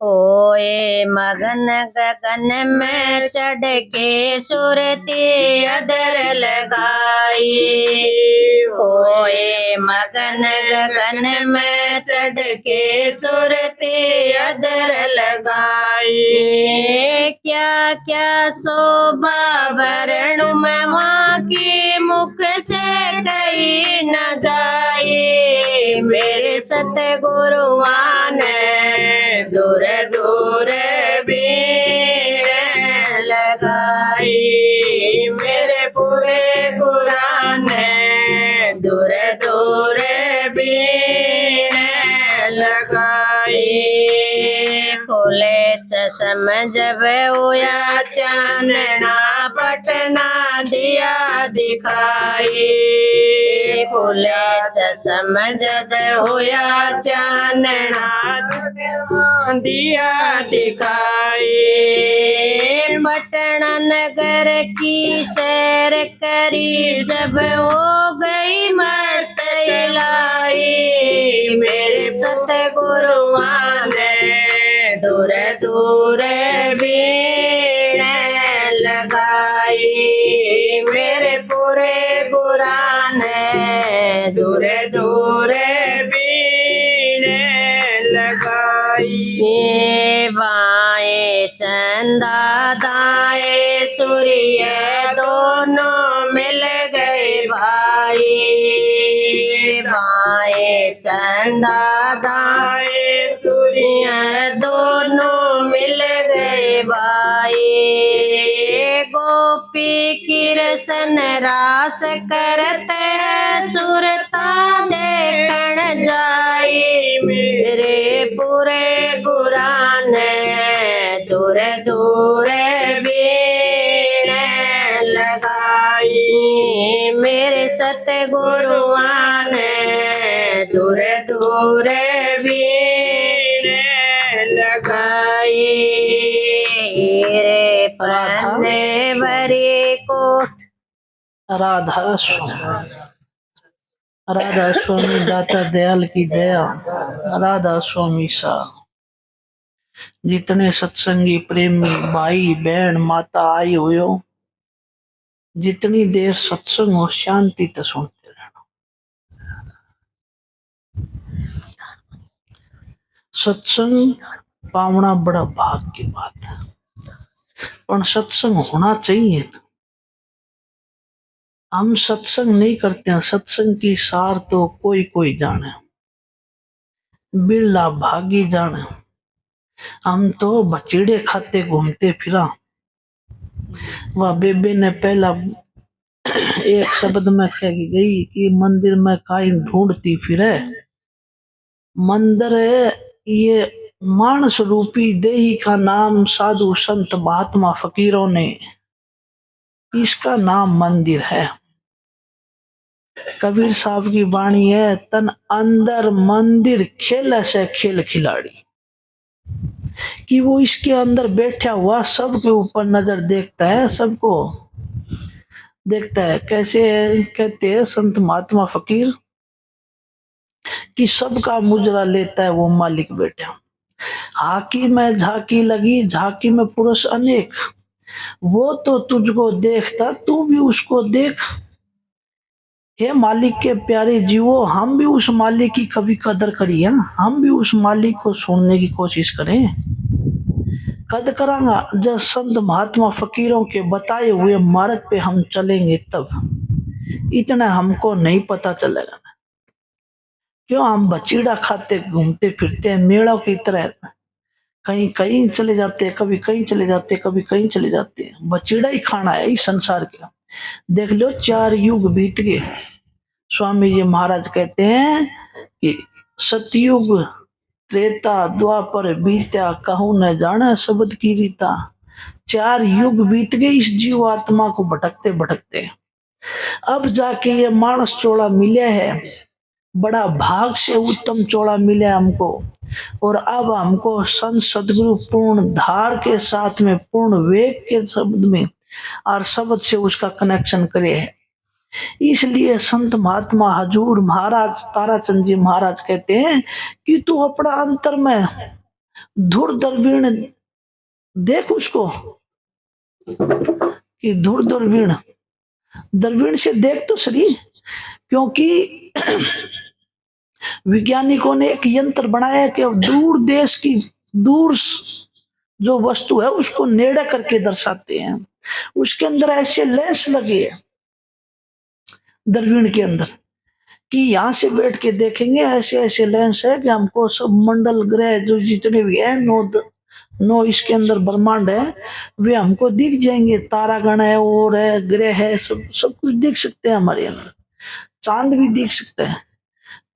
होए मगन गगन में चढ़ के सुरती अदर लगाई। होए मगन गगन में चढ़ के सुरती अदर लगाई। क्या क्या शोभा वरणु में वहाँ की मुख से कही न जाए। मेरे सतगुरुआन दूर दूर बीण लगाई। मेरे पूरे कुरान दूर दूर बीण लगाई। खोले चश्म जब हुआ चानना पटना दिया दिखाई। खुले चश्म जद हुआ चानना दिया दिखाई। पटना नगर की सैर करी जब हो गई मस्त इलाई। मेरे सतगुरुआन दूर दूर बीण लगाई। मेरे पूरे कुरान दूर दूर बीण लगाई। बाएं चंदा दाएं सूर्य दोनों मिल गए भाई। बाएं चंदा दाएं सूर्य दोनों मिल गए भाई। गोपी कृष्ण रास करते सुरता देखण जाई। मेरे पूरे कुरान दूर दूर बीण लगाई। मेरे सतगुरुआन दूर दूर बीण लगाई। रे पन्ने भरी को राधा स्वामी दाता दयाल की दया। राधा स्वामी सा जितने सत्संगी प्रेमी भाई बहन माता आई हुए हो, जितनी देर सत्संग हो शांति तो सुनते रहना। सत्संग पावना बड़ा भाग की बात है, पर सत्संग होना चाहिए। हम सत्संग नहीं करते हैं, सत्संग की सार तो कोई कोई जाने, बिरला भागी जाने। हम तो बचीड़े खाते घूमते फिरा। वह बेबे ने पहला एक शब्द में कह गई कि मंदिर में काई ढूंढती फिरे। मंदिर ये मानस रूपी देही का नाम साधु संत महात्मा फकीरों ने, इसका नाम मंदिर है। कबीर साहब की वाणी है, तन अंदर मंदिर खेल से खेल खिलाड़ी, कि वो इसके अंदर बैठा हुआ सबके ऊपर नजर देखता है, सबको देखता है। कैसे कहते हैं संत महात्मा फकीर कि सबका मुजरा लेता है वो मालिक बैठा। हाकी में झांकी लगी, झांकी में पुरुष अनेक, वो तो तुझको देखता तू भी उसको देख। हे मालिक के प्यारे जीवो, हम भी उस मालिक की कभी कदर करिए, हम भी उस मालिक को सुनने की कोशिश करें। कद करांगा जब संत महात्मा फकीरों के बताए हुए मार्ग पे हम चलेंगे, तब इतना हमको नहीं पता चलेगा ना। क्यों हम बचीड़ा खाते घूमते फिरते हैं मेड़ों की तरह, कहीं कहीं चले जाते हैं, कभी कहीं चले जाते हैं, कभी कहीं चले जाते हैं। बचीड़ा ही खाना है इस संसार का। देख लो 4 युग बीत गए। स्वामी जी महाराज कहते हैं कि सतयुग त्रेता द्वापर बीत्या, कहूं न जाना शब्द की रीता। 4 युग बीत गए इस जीव आत्मा को भटकते भटकते। अब जाके ये मानस चोला मिला है, बड़ा भाग से उत्तम चोला मिला हमको। और अब हमको संत सदगुरु पूर्ण धार के साथ में, पूर्ण वेग के शब्द में और शब्द से उसका कनेक्शन करे है। इसलिए संत महात्मा हजूर महाराज ताराचंद जी महाराज कहते हैं कि तू अपना अंतर में धुर दूरबीन देख उसको, कि धुर दूरबीन, दूरबीन से देख तो सही, क्योंकि वैज्ञानिकों ने एक यंत्र बनाया है कि दूर देश की दूर जो वस्तु है उसको नेड़े करके दर्शाते हैं। उसके अंदर ऐसे लेंस लगे हैं दूरबीन के अंदर, कि यहां से बैठ के देखेंगे ऐसे ऐसे लेंस है कि हमको सब मंडल ग्रह जो जितने भी है नौ इसके अंदर ब्रह्मांड है वे हमको दिख जाएंगे। तारागण है और है ग्रह है, सब सब कुछ दिख सकते हैं हमारे अंदर, चांद भी दिख सकता है।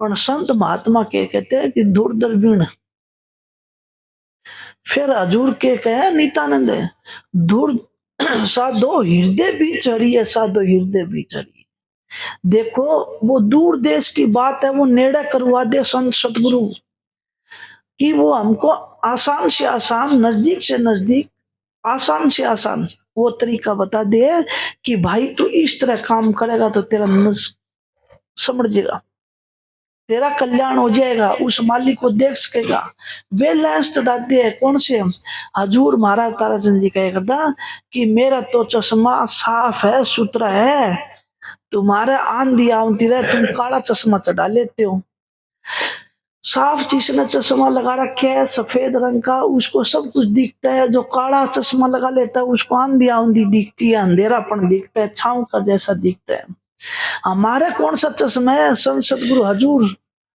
पर संत महात्मा के कहते हैं कि दूर दूरबीन, फिर हजूर के कहे नित्यानंद है दूर साधो हृदय भी चढ़ी है, साधो हृदय भी चढ़ी। देखो वो दूर देश की बात है, वो नेड़ा करवा दे संत सतगुरु, कि वो हमको आसान से आसान, नजदीक से नजदीक, आसान से आसान वो तरीका बता दे कि भाई तू इस तरह काम करेगा तो तेरा समझ जाएगा, तेरा कल्याण हो जाएगा, उस मालिक को देख सकेगा। वे लेंस चढ़ाते हैं कौन से? हजूर महाराज ताराचंद जी कहा करता कि मेरा तो चश्मा साफ है, सुथरा है, तुम्हारे आंधी आती रहे तुम काला चश्मा चढ़ा लेते हो। साफ जिसने चश्मा लगा रखे है सफेद रंग का, उसको सब कुछ दिखता है। जो काला चश्मा लगा लेता है उसको आंधी आंधी दिखती है, अंधेरापन दिखता है, छांव का जैसा दिखता है। हमारे कौन सा चश्मा है? संत सतगुरु हजूर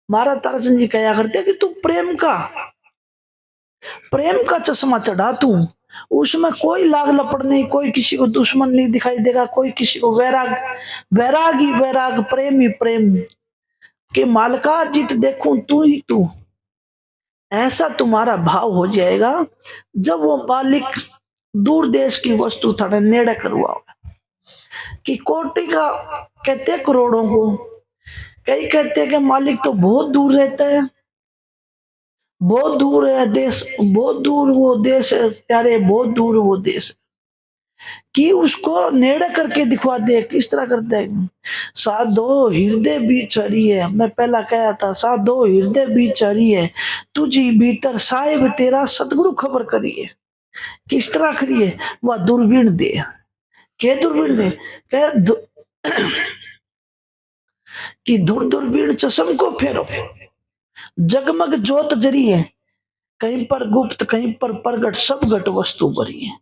महाराज ताराचंद जी कहा करते कि तू प्रेम का चश्मा चढ़ा, तू उसमें कोई लाग लपड़ नहीं, कोई किसी को दुश्मन नहीं दिखाई देगा, कोई किसी को वैराग, वैराग ही वैराग, प्रेम ही प्रेम के मालका जित देखूं तू ही तू, ऐसा तुम्हारा भाव हो जाएगा जब वो मालिक दूर देश की वस्तु थोड़ा नेड़े करवाओगे। कि कोटि का कहते करोड़ों को, कई कहते हैं कि मालिक तो बहुत दूर रहता है, बहुत दूर है देश, बहुत दूर वो देश है प्यारे, बहुत दूर वो देश, कि उसको नेड़े करके दिखवा दे। किस तरह करते हैं? साधो हृदय भी चढ़ी है, मैं पहला कहा था, साधो हृदय भी चढ़ी है, तुझी भीतर साहिब तेरा सतगुरु खबर करिए। किस तरह करिए? वह दूरबीन दे, के दूरबीन दे, कि दूरबीन चश्म को फेरो, जगमग जोत जरी है, कहीं पर गुप्त कहीं पर प्रगट, सब घट वस्तु भरी है।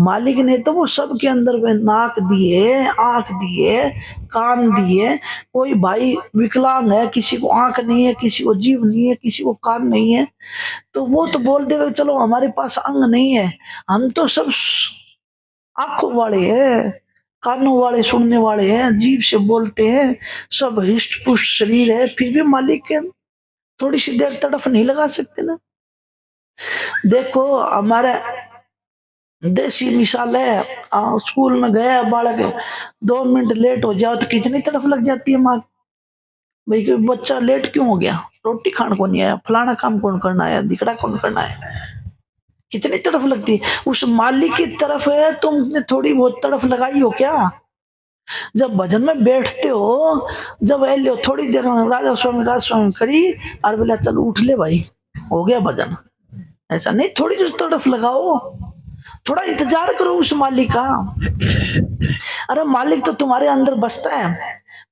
मालिक ने तो वो सब के अंदर वे नाक दिए, आंख दिए, कान दिए। कोई भाई विकलांग है, किसी को आंख नहीं है, किसी को जीभ नहीं है, किसी को कान नहीं है, तो वो तो बोल दे चलो हमारे पास अंग नहीं है, हम तो सब आंखों वाले हैं, कानों वाले, सुनने वाले हैं, जीभ से बोलते हैं, सब हिष्ट पुष्ट शरीर है, फिर भी मालिक के थोड़ी सी देर तड़फ नहीं लगा सकते ना। देखो हमारे देसी मिसाल है, स्कूल में गया बालक 2 मिनट लेट हो जाओ तो कितनी तड़फ लग जाती है माँ, भाई बच्चा लेट क्यों हो गया, रोटी खाने को नहीं आया, फलाना काम कौन करना आया, दिखड़ा कौन करना है, कितनी तड़फ लगती है। उस मालिक की तरफ है, तुमने थोड़ी बहुत तड़फ लगाई हो क्या? जब भजन में बैठते हो, जब लो थोड़ी देर में राजा स्वामी करी और बोला चल उठ ले भाई, हो गया भजन, ऐसा नहीं, थोड़ी जो तड़फ लगाओ, थोड़ा इंतजार करो उस मालिक का। अरे मालिक तो तुम्हारे अंदर बसता है,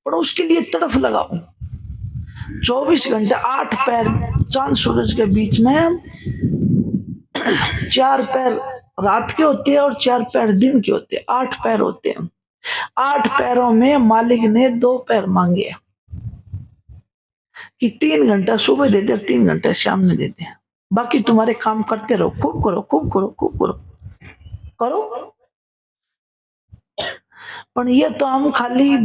पर उसके लिए तड़फ लगाओ। 24 घंटे 8 पैर चांद सूरज के बीच में 4 पैर रात के होते हैं और 4 पैर दिन के होते हैं, 8 पैर होते हैं। 8 पैरों में मालिक ने 2 पैर मांगे कि 3 घंटा सुबह दे दे और 3 घंटा शाम में दे दे, बाकी तुम्हारे काम करते रहो, खूब करो, खूब करो, खूब करो, करो। पर ये तो हम खाली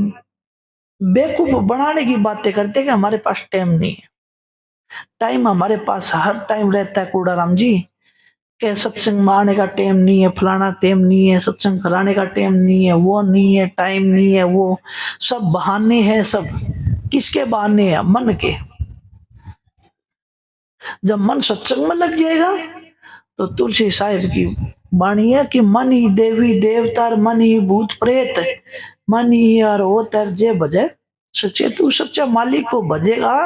बेवकूफ बनाने की बातें करते कि हमारे पास टाइम नहीं है। टाइम हमारे पास हर टाइम रहता है कूड़ाराम जी, के सत्संग में आने का टाइम नहीं है, फलाना टाइम नहीं है, सत्संग कराने का टाइम नहीं है, वो नहीं है, टाइम नहीं है, वो सब बहाने हैं। सब किसके बहाने हैं? मन के। जब मन सत्संग में लग जाएगा तो तुलसी साहिब की वाणी है कि मन ही देवी देवतार, मन ही भूत प्रेत, मन ही यार हो तर जे भजे सच्चे। तू सच्चा मालिक को भजेगा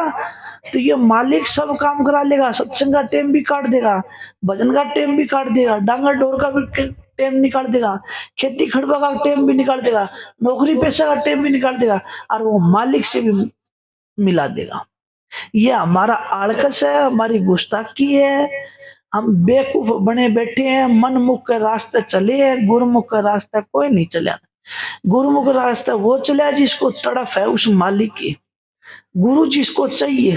तो ये मालिक सब काम करा लेगा, सत्संग का टाइम भी काट देगा, भजन का टाइम भी काट देगा, डांगर डोर का भी टाइम निकाल देगा, खेती खड़बा का टाइम भी निकाल देगा, नौकरी पेशा का टाइम भी निकाल देगा, और वो मालिक से भी मिला देगा। ये हमारा आलकस है, हमारी गुस्ताखी है। हम बेवकूफ बने बैठे हैं, मन मुख के रास्ते चले हैं, गुरुमुख का रास्ता कोई नहीं चला। गुरुमुख रास्ता वो चला जिसको तड़फ है उस मालिक की, गुरु जिसको चाहिए।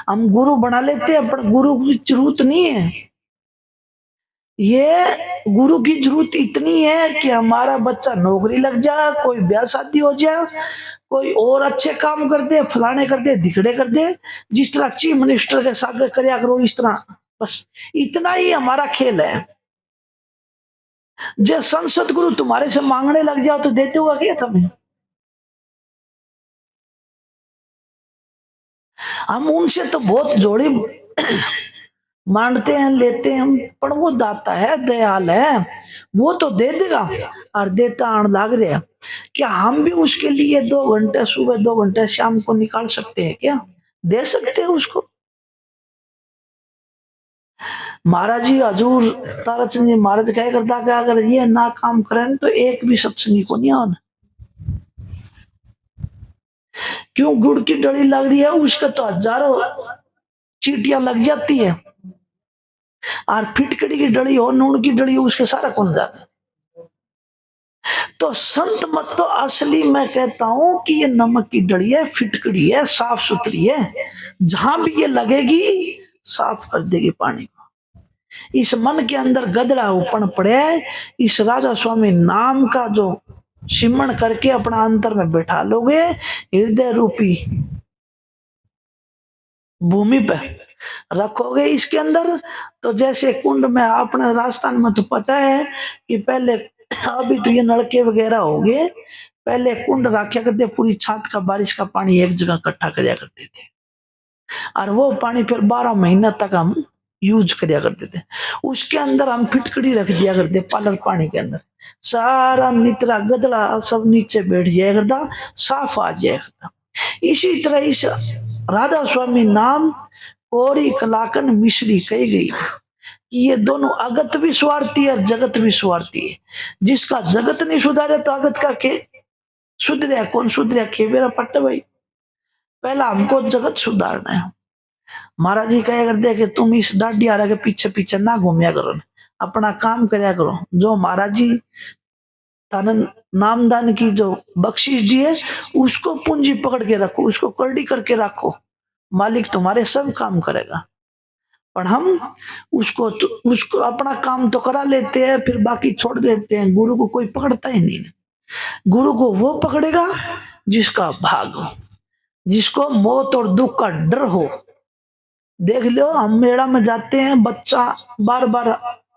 हम गुरु बना लेते हैं पर गुरु की जरूरत नहीं है। ये गुरु की जरूरत इतनी है कि हमारा बच्चा नौकरी लग जाए, कोई ब्याह शादी हो जाए, कोई और अच्छे काम कर दे, फलाने कर दे, धिकड़े कर दे, जिस तरह चीफ मिनिस्टर के साथ करया करो इस तरह, बस इतना ही हमारा खेल है। जब संसद गुरु तुम्हारे से मांगने लग जाओ तो देते हुआ क्या तुम्हें? हम उनसे तो बहुत जोड़ी मांगते हैं, लेते हैं, पर वो दाता है, दयाल है, वो तो दे देगा। और देता आण लाग रहा है, क्या हम भी उसके लिए 2 घंटे सुबह 2 घंटे शाम को निकाल सकते हैं? क्या दे सकते हैं उसको? महाराज जी हजूर ताराचंद जी महाराज क्या करता कि अगर ये ना काम करें तो एक भी सत्संगी को नहीं आना। क्यों? गुड़ की डली लग रही है, उसका तो हजारों चीटियां लग जाती है, और फिटकड़ी की डली हो, नून की डली हो, उसके सारा कौन जाता। तो संत मत तो असली मैं कहता हूं कि ये नमक की डली है, फिटकड़ी है, साफ सुथरी है, जहां भी ये लगेगी साफ कर देगी पानी को। इस मन के अंदर गदड़ा उपन पड़े है, इस राधा स्वामी नाम का जो सिमरण करके अपना अंतर में बैठा लोगे हृदय रूपी भूमि पे रखोगे इसके अंदर, तो जैसे कुंड में अपने राजस्थान में तो पता है कि पहले, अभी तो ये नलके वगैरह हो गए, पहले कुंड रखा करते, पूरी छात का बारिश का पानी एक जगह इकट्ठा करया करते थे, और वो पानी फिर 12 महीना तक हम यूज करया करते थे। उसके अंदर हम फिटकड़ी रख दिया करते, पालर पानी के अंदर सारा नितरा गदड़ा सब नीचे बैठ जाया करता, साफ आ जाया करता। इसी तरह इस राधा स्वामी नाम कोरी कलाकन मिश्री कही गई कि ये दोनों अगत भी स्वार्थी है और जगत भी स्वार्थी है। जिसका जगत नहीं सुधारे तो अगत का के सुधरे? कौन सुधरे? के मेरा पट्ट भाई, पहला हमको जगत सुधारना है। महाराज जी कह करते कि तुम इस डाडियारा के पीछे पीछे ना घूमिया करो, अपना काम करया करो। जो महाराज जी नामदान की जो बख्शिश दी है उसको पूंजी पकड़ के रखो, उसको करड़ी करके रखो, मालिक तुम्हारे सब काम करेगा। पर हम उसको अपना काम तो करा लेते हैं, फिर बाकी छोड़ देते हैं। गुरु को कोई पकड़ता ही नहीं। गुरु को वो पकड़ेगा जिसका भाग हो, जिसको मौत और दुख का डर हो। देख लो, हम मेला में जाते हैं, बच्चा बार बार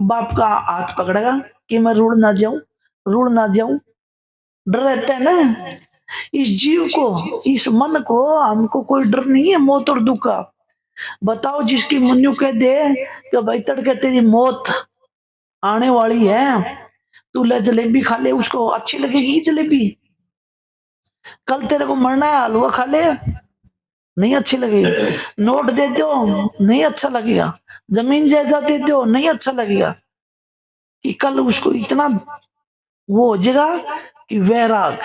बाप का हाथ पकड़ेगा कि मैं रुड़ ना जाऊं, रुड़ ना जाऊं, डर रहता है ना। इस जीव को, इस मन को, हमको कोई डर नहीं है मौत और दुख का। बताओ, जिसकी मन्यू कह दे कि भाई तड़के तेरी मौत आने वाली है, तू ले जलेबी खा ले, उसको अच्छी लगेगी जलेबी? कल तेरे को मरना है, हलवा खा ले, नहीं अच्छी लगेगी। नोट दे दो, नहीं अच्छा लगेगा। जमीन जायदाद दे दो, नहीं अच्छा लगेगा। कि कल उसको इतना वो हो जाएगा कि वैराग,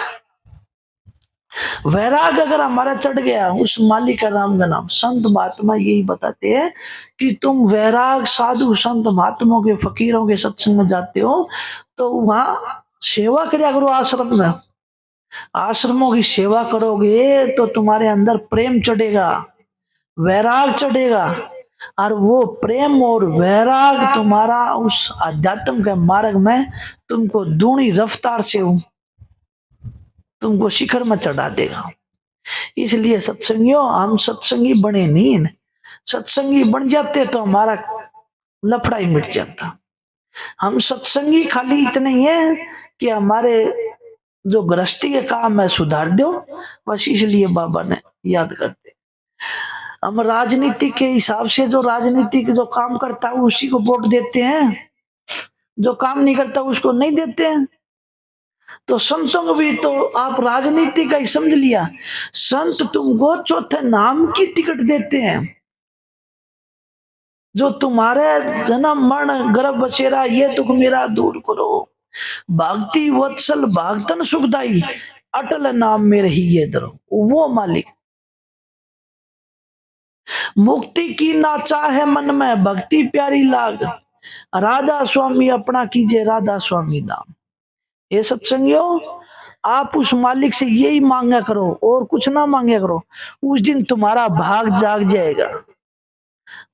वैराग अगर हमारा चढ़ गया, उस मालिक का नाम का नाम। संत महात्मा यही बताते हैं कि तुम वैराग साधु संत महात्माओं के फकीरों के सत्संग में जाते हो तो वहां सेवा करया करो। आश्रम में, आश्रमों की सेवा करोगे तो तुम्हारे अंदर प्रेम चढ़ेगा, वैराग चढ़ेगा, और वो प्रेम और वैराग तुम्हारा उस अध्यात्म के मार्ग में तुमको दूनी रफ्तार से तुमको शिखर में चढ़ा देगा। इसलिए सत्संगियों, हम सत्संगी बने नहीं, सत्संगी बन जाते तो हमारा लफड़ा ही मिट जाता। हम सत्संगी खाली इतने ही है कि हमारे जो गृहस्थी के काम है सुधार दो, बस इसलिए बाबा ने याद करते। हम राजनीति के हिसाब से, जो राजनीतिक जो काम करता है उसी को वोट देते हैं, जो काम नहीं करता उसको नहीं देते हैं। तो संतों को भी तो आप राजनीति का ही समझ लिया। संत तुमको चौथे नाम की टिकट देते हैं, जो तुम्हारे जन्म मरण गर्भ बसेरा ये दुख मेरा दूर करो, भागती वत्सल भागतन सुखदाई, अटल नाम में रही ये दरो। वो मालिक मुक्ति की ना चाहे मन में, भक्ति प्यारी लाग, राधा स्वामी अपना कीजिए राधा स्वामी नाम। ये सत्संगियों, आप उस मालिक से यही मांगा करो और कुछ ना मांगा करो। उस दिन तुम्हारा भाग जाग जाएगा,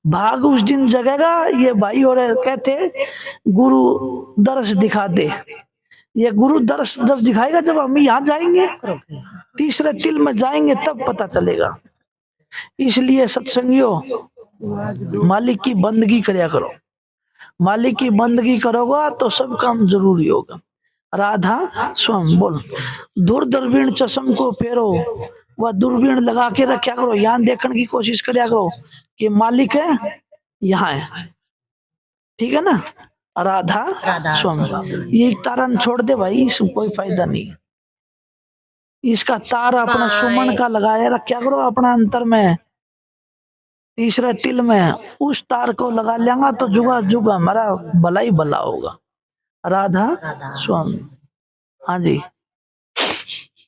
भाग उस दिन जगेगा। ये भाई और कहते गुरु दर्श दिखा दे। ये गुरु दर्श जब दिखाएगा जब हम यहाँ जाएंगे, तीसरे तिल में जाएंगे, तब पता चलेगा। इसलिए सत्संगियों, मालिक की बंदगी करया करो। मालिक की बंदगी करोगा तो सब काम जरूरी होगा। राधा स्वयं बोल, दूर दूरबीन चश्म को फेरो, वह दूरबीन लगा के रखा करो, यहाँ देखने की कोशिश करया करो कि मालिक है, यहाँ है। ठीक है ना। राधा स्वयं, ये तारा छोड़ दे भाई, इसमें कोई फायदा नहीं। इसका तार अपना सुमन का लगाया रखा करो अपना अंतर में, तीसरे तिल में। उस तार को लगा लेंगा तो जुगा जुगा हमारा भला ही भला होगा। राधा स्वामी। हाँ जी।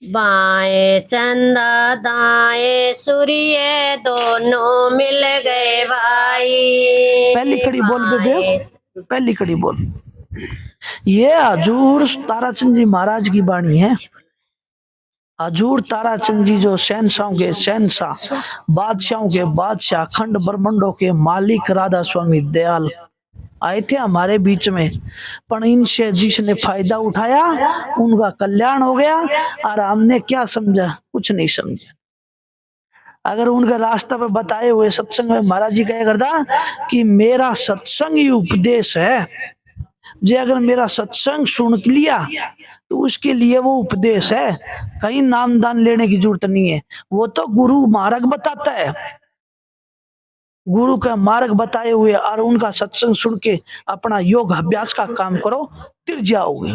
बाएं चंदा दाएं सूर्य दोनों मिल गए भाई। पहली कड़ी बोल बेबे, पहली कड़ी बोल। ये हजूर ताराचंद जी महाराज की वाणी है। हजूर ताराचंद जी जो शहनशाहों के शहनशाह, बादशाहों के बादशाह, खंड ब्रह्मंडों के मालिक राधा स्वामी दयाल आए थे हमारे बीच में। पर इनसे जिसने फायदा उठाया उनका कल्याण हो गया, और हमने क्या समझा, कुछ नहीं समझा। अगर उनका रास्ता पे बताए हुए सत्संग में महाराज जी कहा करता कि मेरा सत्संग ही उपदेश है, जो अगर मेरा सत्संग सुन लिया तो उसके लिए वो उपदेश है, कहीं नाम दान लेने की जरूरत नहीं है। वो तो गुरु मार्ग बताता है, गुरु का मार्ग बताए हुए और उनका सत्संग सुन के अपना योग अभ्यास का काम करो, तिर जाओगे।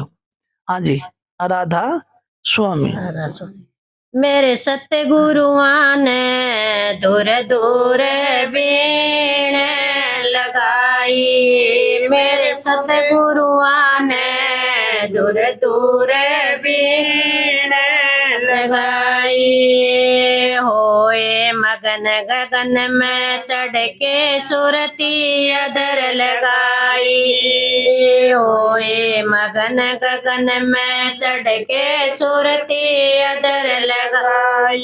हाँ जी। राधा स्वामी। मेरे सत्य गुरुआ ने दूर दूर बीण लगाई, मेरे सत्य गुरुआ ने दूर दूर बीण लगाई। होए मगन गगन में चढ़ के सुरती अदर लगाई, होए मगन गगन में चढ़ के सुरती अदर लगाई।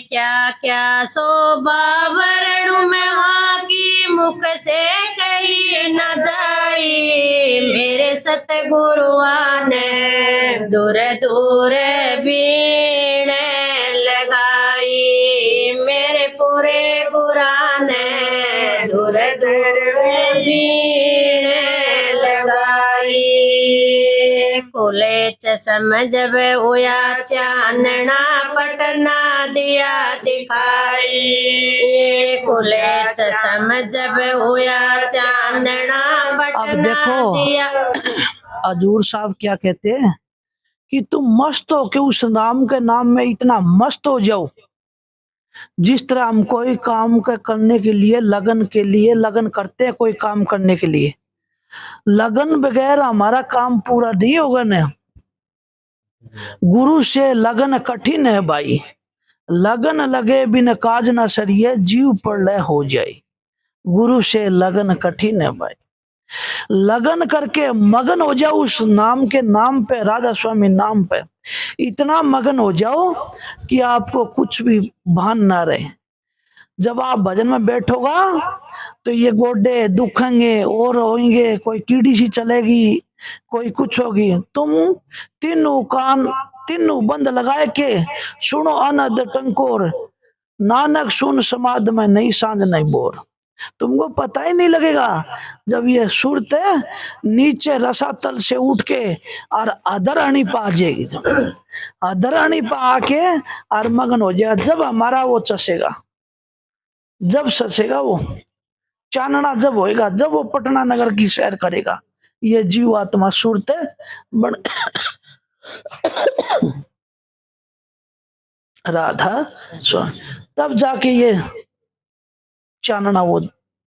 क्या क्या शोभा वर्णु में वहाँ की मुख से कही न जाई, मेरे सतगुरुआ ने दूर दूर बीण लगाई, मेरे पूरे गुरा ने दूर दूर बीण लगाई। खुले चश्म जब हुआ चानना पटना दिया दिखाई, खुले चश्म जब हुआ चांदना पटना दिया। हजूर साहब क्या कहते हैं कि तुम मस्त हो के उस नाम के नाम में इतना मस्त हो जाओ, जिस तरह हम कोई काम करने के लिए लगन करते हैं, कोई काम करने के लिए लगन बगैर हमारा काम पूरा नहीं होगा ना। गुरु से लगन कठिन है भाई, लगन लगे बिन काज न सरिये, जीव प्रलय हो जाए। गुरु से लगन कठिन है भाई, लगन करके मगन हो जाओ उस नाम के नाम पे, राधा स्वामी नाम पे इतना मगन हो जाओ कि आपको कुछ भी भान ना रहे। जब आप भजन में बैठोगा तो ये गोडे दुखेंगे और होंगे, कोई कीड़ी सी चलेगी, कोई कुछ होगी। तुम तीनों कान तीनों बंद लगाए के सुनो अनद टंकोर, नानक सुन समाध में नहीं सांझ नहीं बोर। तुमको पता ही नहीं लगेगा जब ये सुरत नीचे रसातल से उठ के और अधरानी पा जाएगी, जब अधरानी पा आके और मगन हो जाएगा। जब हमारा वो चसेगा, जब सचेगा वो चानना जब होएगा, जब वो पटना नगर की सैर करेगा, ये जीव आत्मा सुरत राधा स्वामी, तब जाके ये चानना वो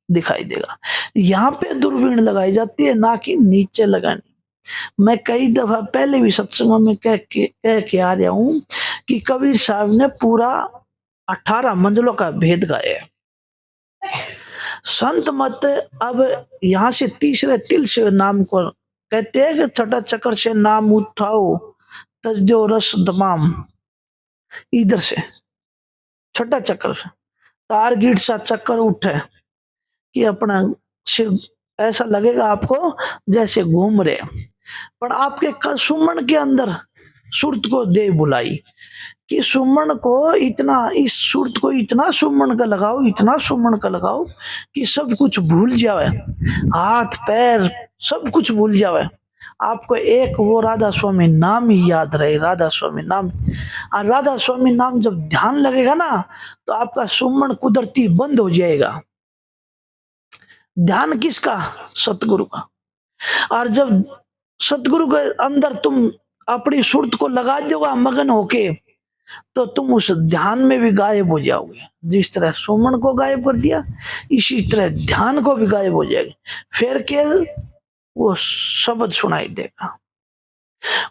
दिखाई देगा। यहाँ पे दूरबीन लगाई जाती है, ना कि नीचे लगानी। मैं कई दफा पहले भी सत्संगों में कह के आ रहा हूं कि कबीर साहब ने पूरा 18 मंजिलों का भेद गाया है। संत मत अब यहाँ से तीसरे तिल से नाम को कहते हैं कि छठा चक्र से नाम उठाओ तजदो रस तमाम, इधर से छठा चक्र से तार गीट सा चक्कर उठे कि अपना सिर ऐसा लगेगा आपको जैसे घूम रहे, पर आपके सुमन के अंदर सुरत को दे बुलाई कि सुमन को इतना, इस सुरत को इतना सुमन का लगाओ, इतना सुमन का लगाओ कि सब कुछ भूल जावे, हाथ पैर सब कुछ भूल जावे, आपको एक वो राधा स्वामी नाम ही याद रहे, राधा स्वामी नाम। और राधा स्वामी नाम जब ध्यान लगेगा ना तो आपका सुमन कुदरती बंद हो जाएगा। ध्यान किसका? सतगुरु का। और जब सतगुरु के अंदर तुम अपनी सुरत को लगा दोगा मगन होके, तो तुम उस ध्यान में भी गायब हो जाओगे। जिस तरह सुमन को गायब कर दिया, इसी तरह ध्यान को भी गायब हो जाएगा। फिर के वो शब्द सुनाई देगा,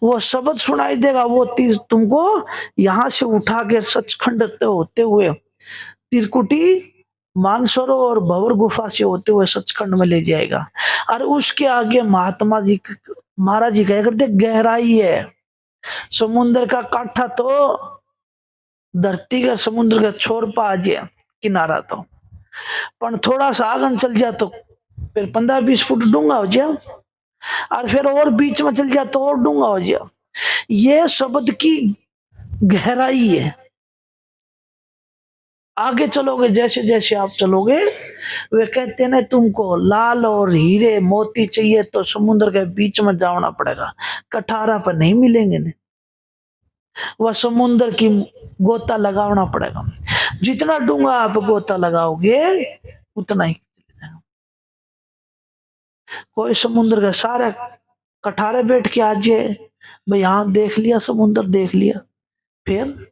वो शब्द सुनाई देगा, वो तीर तुमको यहां से उठा के सचखंड होते हुए तिरकुटी मानसरोवर और भंवर गुफा से होते हुए सचखंड में ले जाएगा। और उसके आगे महात्मा जी महाराज जी कह करते गहराई है, समुद्र का कांठा तो धरती का समुद्र का छोर पा आ जाए किनारा, तो पर थोड़ा सा आगन चल जाए तो फिर 15-20 फुट डूंगा हो जाए, और फिर और बीच में चल जाए तो और डूंगा हो जाए। ये शब्द की गहराई है। आगे चलोगे जैसे जैसे आप चलोगे, वे कहते हैं तुमको लाल और हीरे मोती चाहिए तो समुद्र के बीच में जाना पड़ेगा, कठारा पर नहीं मिलेंगे ने, वह समुद्र की गोता लगाना पड़ेगा। जितना डूंगा आप गोता लगाओगे उतना ही। कोई समुद्र के सारे कठारे बैठ के आ जाए, भाई यहां देख लिया समुद्र देख लिया, फिर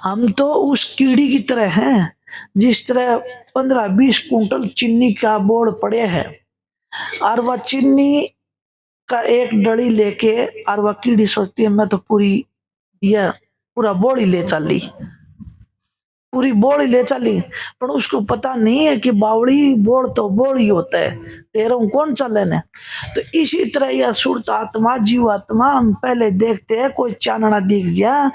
हम तो उस कीड़ी की तरह हैं, जिस तरह 15-20 कुंटल चीनी का बोर्ड पड़े है, और वह चीनी का एक डली लेके और वह कीड़ी सोचती है मैं तो पूरी यह पूरा बोर्ड ही ले चली, पूरी बोर्ड ही ले चली, पर उसको पता नहीं है कि बावड़ी बोर्ड तो बोर्ड ही होता है, तेरह कौन चले ने। तो इसी तरह यह सुरत आत्मा जीव आत्मा हम पहले देखते हैं, कोई चानना दिख जा,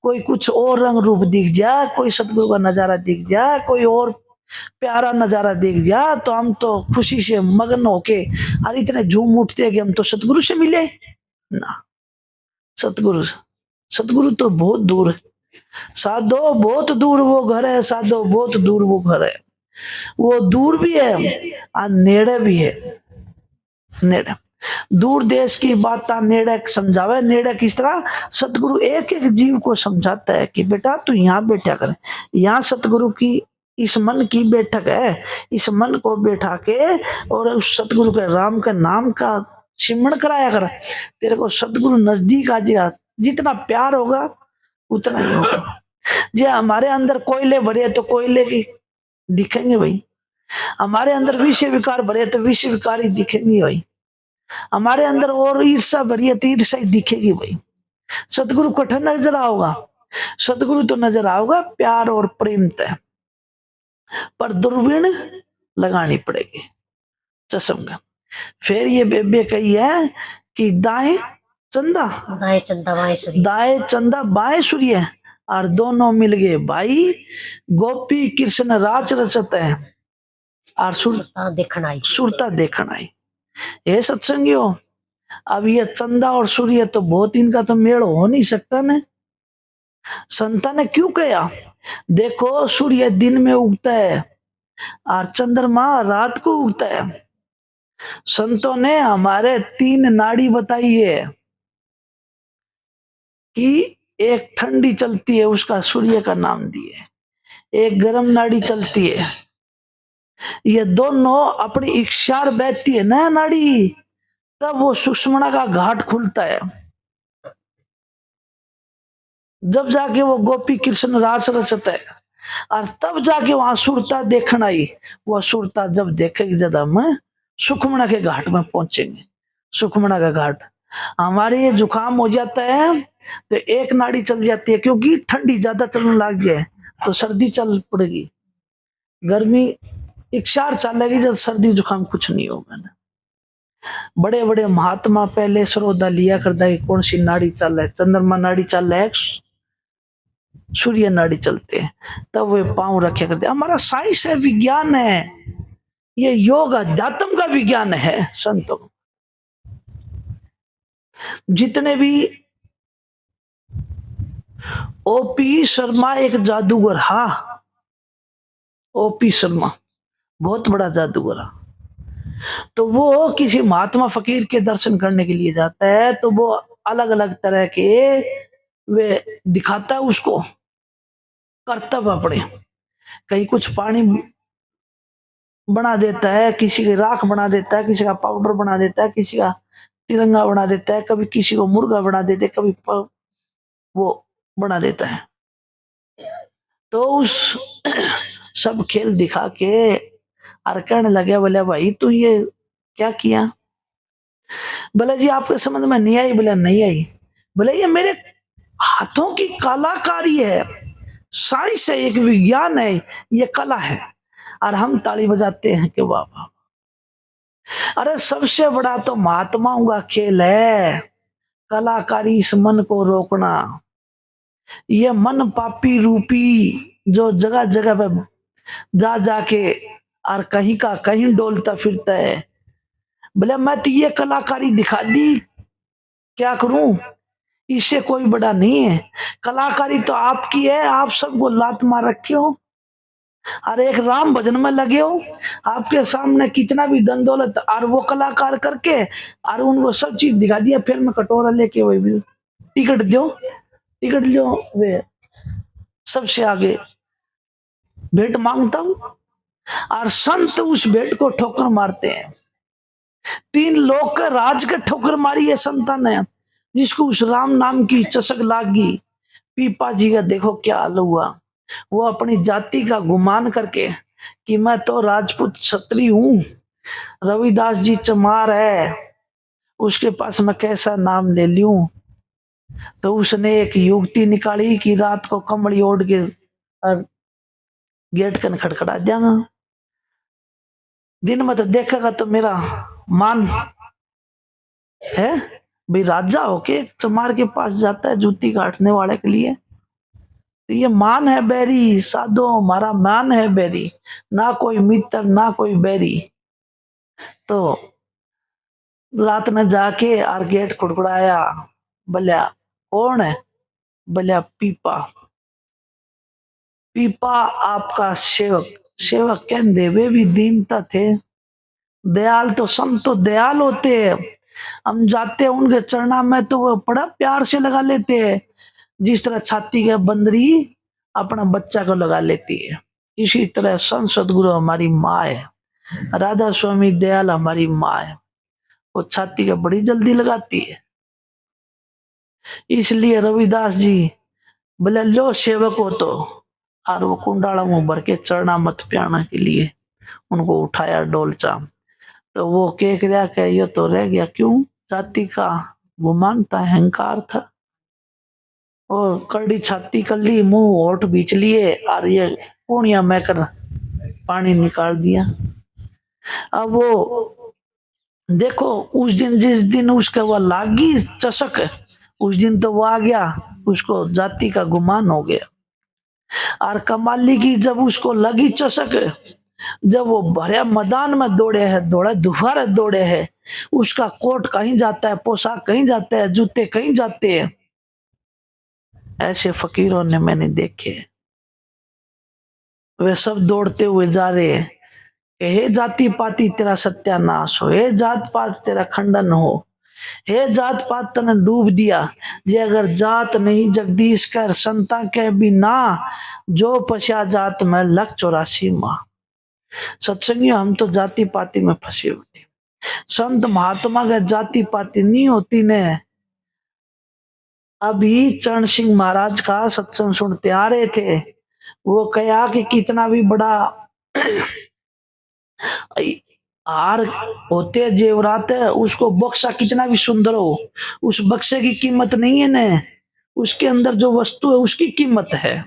कोई कुछ और रंग रूप दिख जा, कोई सतगुरु का नजारा दिख जा, कोई और प्यारा नजारा दिख जा, तो हम तो खुशी से मगन होके और इतने झूम उठते हैं कि हम तो सतगुरु से मिले ना। सतगुरु सतगुरु तो बहुत दूर है, साधो बहुत दूर वो घर है, साधो बहुत दूर वो घर है, वो दूर भी है और नेड़े भी है। नेड़े दूर देश की बात नेड़े समझावे, नेड़े किस तरह सतगुरु एक एक जीव को समझाता है कि बेटा तू यहाँ बैठा कर, यहाँ सतगुरु की इस मन की बैठक है, इस मन को बैठा के और उस सतगुरु के राम के नाम का सिमरण कराया कर, तेरे को सतगुरु नजदीक आ जाएगा। जितना प्यार होगा उतना ही होगा। जे हमारे अंदर कोयले भरे तो कोयले की दिखेंगे भाई, हमारे अंदर विषय विकार भरे तो विषय विकार ही दिखेंगे भाई, हमारे अंदर और ईर्षा भरी है तो ईर्षा ही दिखेगी भाई। सतगुरु कठिन नजर आओगा, सतगुरु तो नजर आओगा प्यार और प्रेम तय, पर दूरबीन लगानी पड़ेगी चश्म का। फिर ये बेबे कही है कि दाएं चंदा दाएं चंदा बाएं सूर्य, दाएं चंदा बाएं सूर्य, और दोनों मिल गए भाई, गोपी कृष्ण राज रचते हैं और सुरता देखन आई, सुरता देखन आई। ये सत्संगियों, अब ये चंदा और सूर्य तो बहुत, इनका तो मेल हो नहीं सकता ने। संता ने क्यों कहा? देखो सूर्य दिन में उगता है और चंद्रमा रात को उगता है। संतों ने हमारे 3 नाड़ी बताई है कि एक ठंडी चलती है उसका सूर्य का नाम दिए, एक गर्म नाड़ी चलती है, ये दोनों अपनी इच्छार बहती है ना नाड़ी, तब वो सुषमणा का घाट खुलता है। जब जाके वो गोपी कृष्ण रास रचते है और तब जाके वहां सुरता देखना आई। वो सुरता जब देखेगी जब हम सुखमणा के घाट में पहुंचेंगे। सुखमणा का घाट, हमारे ये जुकाम हो जाता है तो एक नाड़ी चल जाती है, क्योंकि ठंडी ज्यादा चलने लग जाए तो सर्दी चल पड़ेगी, गर्मी इकसार चलेगी, जब सर्दी जुकाम कुछ नहीं होगा ना। बड़े बड़े महात्मा पहले सरोदा लिया करता है, कौन सी नाड़ी चल रहा है, चंद्रमा नाड़ी चल रहा है, सूर्य नाड़ी चलते हैं, तब वे पांव रखे करते। हमारा साइंस है, विज्ञान है, ये योग अध्यात्म का विज्ञान है। संतों जितने भी, ओपी शर्मा एक जादूगर, हाँ ओपी शर्मा बहुत बड़ा जादूगर है। तो वो किसी महात्मा फकीर के दर्शन करने के लिए जाता है, तो वो अलग अलग तरह के वे दिखाता है उसको कर्तव्य अपने। कहीं कुछ पानी बना देता है, किसी की राख बना देता है, किसी का पाउडर बना देता है, किसी का तिरंगा बना देता है, कभी किसी को मुर्गा बना देते, कभी वो बना देता है। तो उस सब खेल दिखा के और कहने लगे, बोले भाई तू ये क्या किया? बोले जी आपके समझ में नहीं आई? बोले नहीं आई। बोले ये मेरे हाथों की कलाकारी है, साइंस है, एक विज्ञान है, ये कला है, और हम ताली बजाते हैं कि वाह वाह। अरे सबसे बड़ा तो महात्माओं का खेल है कलाकारी, इस मन को रोकना। ये मन पापी रूपी जो जगह जगह पे जा जाके और कहीं का कहीं डोलता फिरता है। बोले मैं तो ये कलाकारी दिखा दी, क्या करूं, इससे कोई बड़ा नहीं है। कलाकारी तो आपकी है, आप सबको लात मार रखे हो और एक राम भजन में लगे हो, आपके सामने कितना भी धन दौलत और वो कलाकार करके और उनको सब चीज दिखा दिया। फिर मैं कटोरा लेके वही भी टिकट दो, टिकट लो, वे सबसे आगे भेंट मांगता हूं, और संत उस भेंट को ठोकर मारते हैं। 3 लोग के राज के ठोकर मारी है संतान ने, जिसको उस राम नाम की चसक लागी। पीपा जी का देखो क्या हाल हुआ। वो अपनी जाति का गुमान करके कि मैं तो राजपूत क्षत्रिय हूं, रविदास जी चमार है, उसके पास मैं कैसा नाम ले लूं। तो उसने एक युक्ति निकाली कि रात को कमड़ी ओढ़ के और गेट कन खड़खड़ा देगा, दिन में तो देखेगा तो मेरा मान है। भाई राजा होके चमार के पास जाता है जूती काटने वाले के लिए, तो ये मान है बैरी, साधो हमारा मान है बैरी, ना कोई मित्र ना कोई बैरी। तो रात में जाके और गेट खुड़खुड़ाया, बोलिया कौन है? बोलिया पीपा। पीपा आपका सेवक। सेवक कहते वे भी दीनता थे, दयाल तो संत तो दयाल होते हैं। हम जाते हैं उनके चरणा में तो वो बड़ा प्यार से लगा लेते हैं, जिस तरह छाती के बंदरी अपना बच्चा को लगा लेती है। इसी तरह संत सदगुरु हमारी माँ है, राधा स्वामी दयाल हमारी माँ है, वो छाती के बड़ी जल्दी लगाती है। इसलिए रविदास जी बोले लो सेवक हो तो, और वो कुंडाला मुंह भर के चरणा मत प्याना के लिए उनको उठाया डोलचा। तो वो कह रहा कि ये तो रह गया, क्यों? जाति का गुमान था, अहंकार था। और कड़ी छाती कर ली, मुंह होठ बीच लिए और ये पूर्णिया में कर पानी निकाल दिया। अब वो देखो उस दिन जिस दिन उसके वो लागी चसक, उस दिन तो वो आ गया, उसको जाति का गुमान हो गया। और कमाली की जब उसको लगी चसक, जब वो भरे मैदान में दौड़े है, दौड़े दुफारे दौड़े है, उसका कोट कहीं जाता है, पोशाक कहीं जाता है, जूते कहीं जाते हैं। ऐसे फकीरों ने मैंने देखे, वे सब दौड़ते हुए जा रहे हैं। हे जाति पाति तेरा सत्यानाश हो, हे जात पात तेरा खंडन हो, हे जात पात तने डूब दिया। जे अगर जात नहीं जगदीश कर संता के बिना, जो पशा जात में 184 माह। सत्संगियों हम तो जाति पाति में फंसे हुए, संत महात्मा का जाति पाति नहीं होती ने, अभी चरण सिंह महाराज का सत्संग सुनते आ रहे थे। वो कहा कि कितना भी बड़ा हार होते जेवरात है, उसको बक्सा कितना भी सुंदर हो, उस बक्से की कीमत नहीं है न, उसके अंदर जो वस्तु है उसकी कीमत है।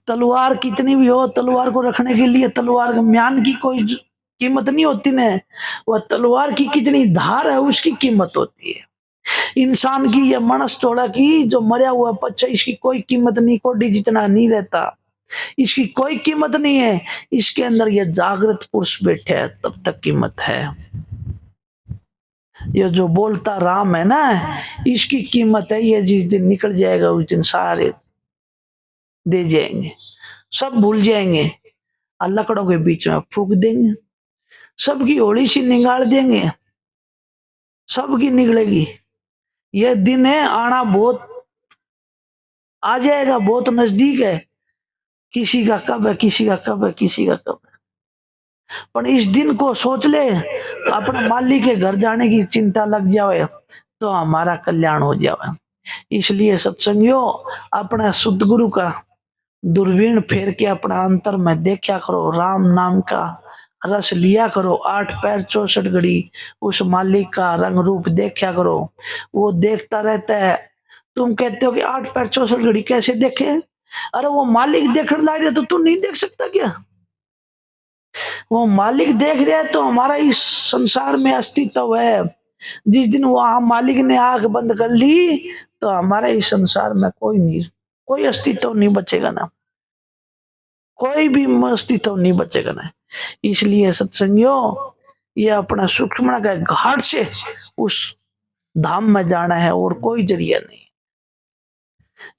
तलवार कितनी भी हो, तलवार को रखने के लिए तलवार म्यान की कोई कीमत नहीं होती न, वह तलवार की कितनी धार है उसकी कीमत होती है। इंसान की ये मनस थोड़ा की जो मरा हुआ बच्चा, इसकी कोई कीमत नहीं, कोडी जितना नहीं रहता, इसकी कोई कीमत नहीं है। इसके अंदर ये जागृत पुरुष बैठे है तब तक कीमत है। ये जो बोलता राम है ना, इसकी कीमत है। ये जिस दिन निकल जाएगा उस दिन सारे दे जाएंगे, सब भूल जाएंगे, लकड़ों के बीच में फूक देंगे, सबकी होली सी निकाल देंगे, सबकी निकलेगी। यह दिन है आना बहुत आ जाएगा, बहुत नजदीक है। किसी का कब है, किसी का कब है, किसी का कब है। पर इस दिन को सोच ले तो अपने मालिक के घर जाने की चिंता लग जाए तो हमारा कल्याण हो जाए। इसलिए सत्संगियों, अपना शुद्ध गुरु का दूरबीन फेर के अपना अंतर में देखा करो, राम नाम का रस लिया करो, 8 पैर 64 घड़ी उस मालिक का रंग रूप देखा करो। वो देखता रहता है। तुम कहते हो कि 8 पैर 64 घड़ी कैसे देखे? अरे वो मालिक देखने लग रहा तो तू नहीं देख सकता क्या? वो मालिक देख रहा है तो हमारा इस संसार में अस्तित्व है। जिस दिन वहां मालिक ने आंख बंद कर ली तो हमारा इस संसार में कोई अस्तित्व नहीं बचेगा ना, कोई भी अस्तित्व नहीं बचेगा ना। इसलिए सत्संगियों, ये अपना सूक्ष्म का घाट से उस धाम में जाना है और कोई जरिया नहीं।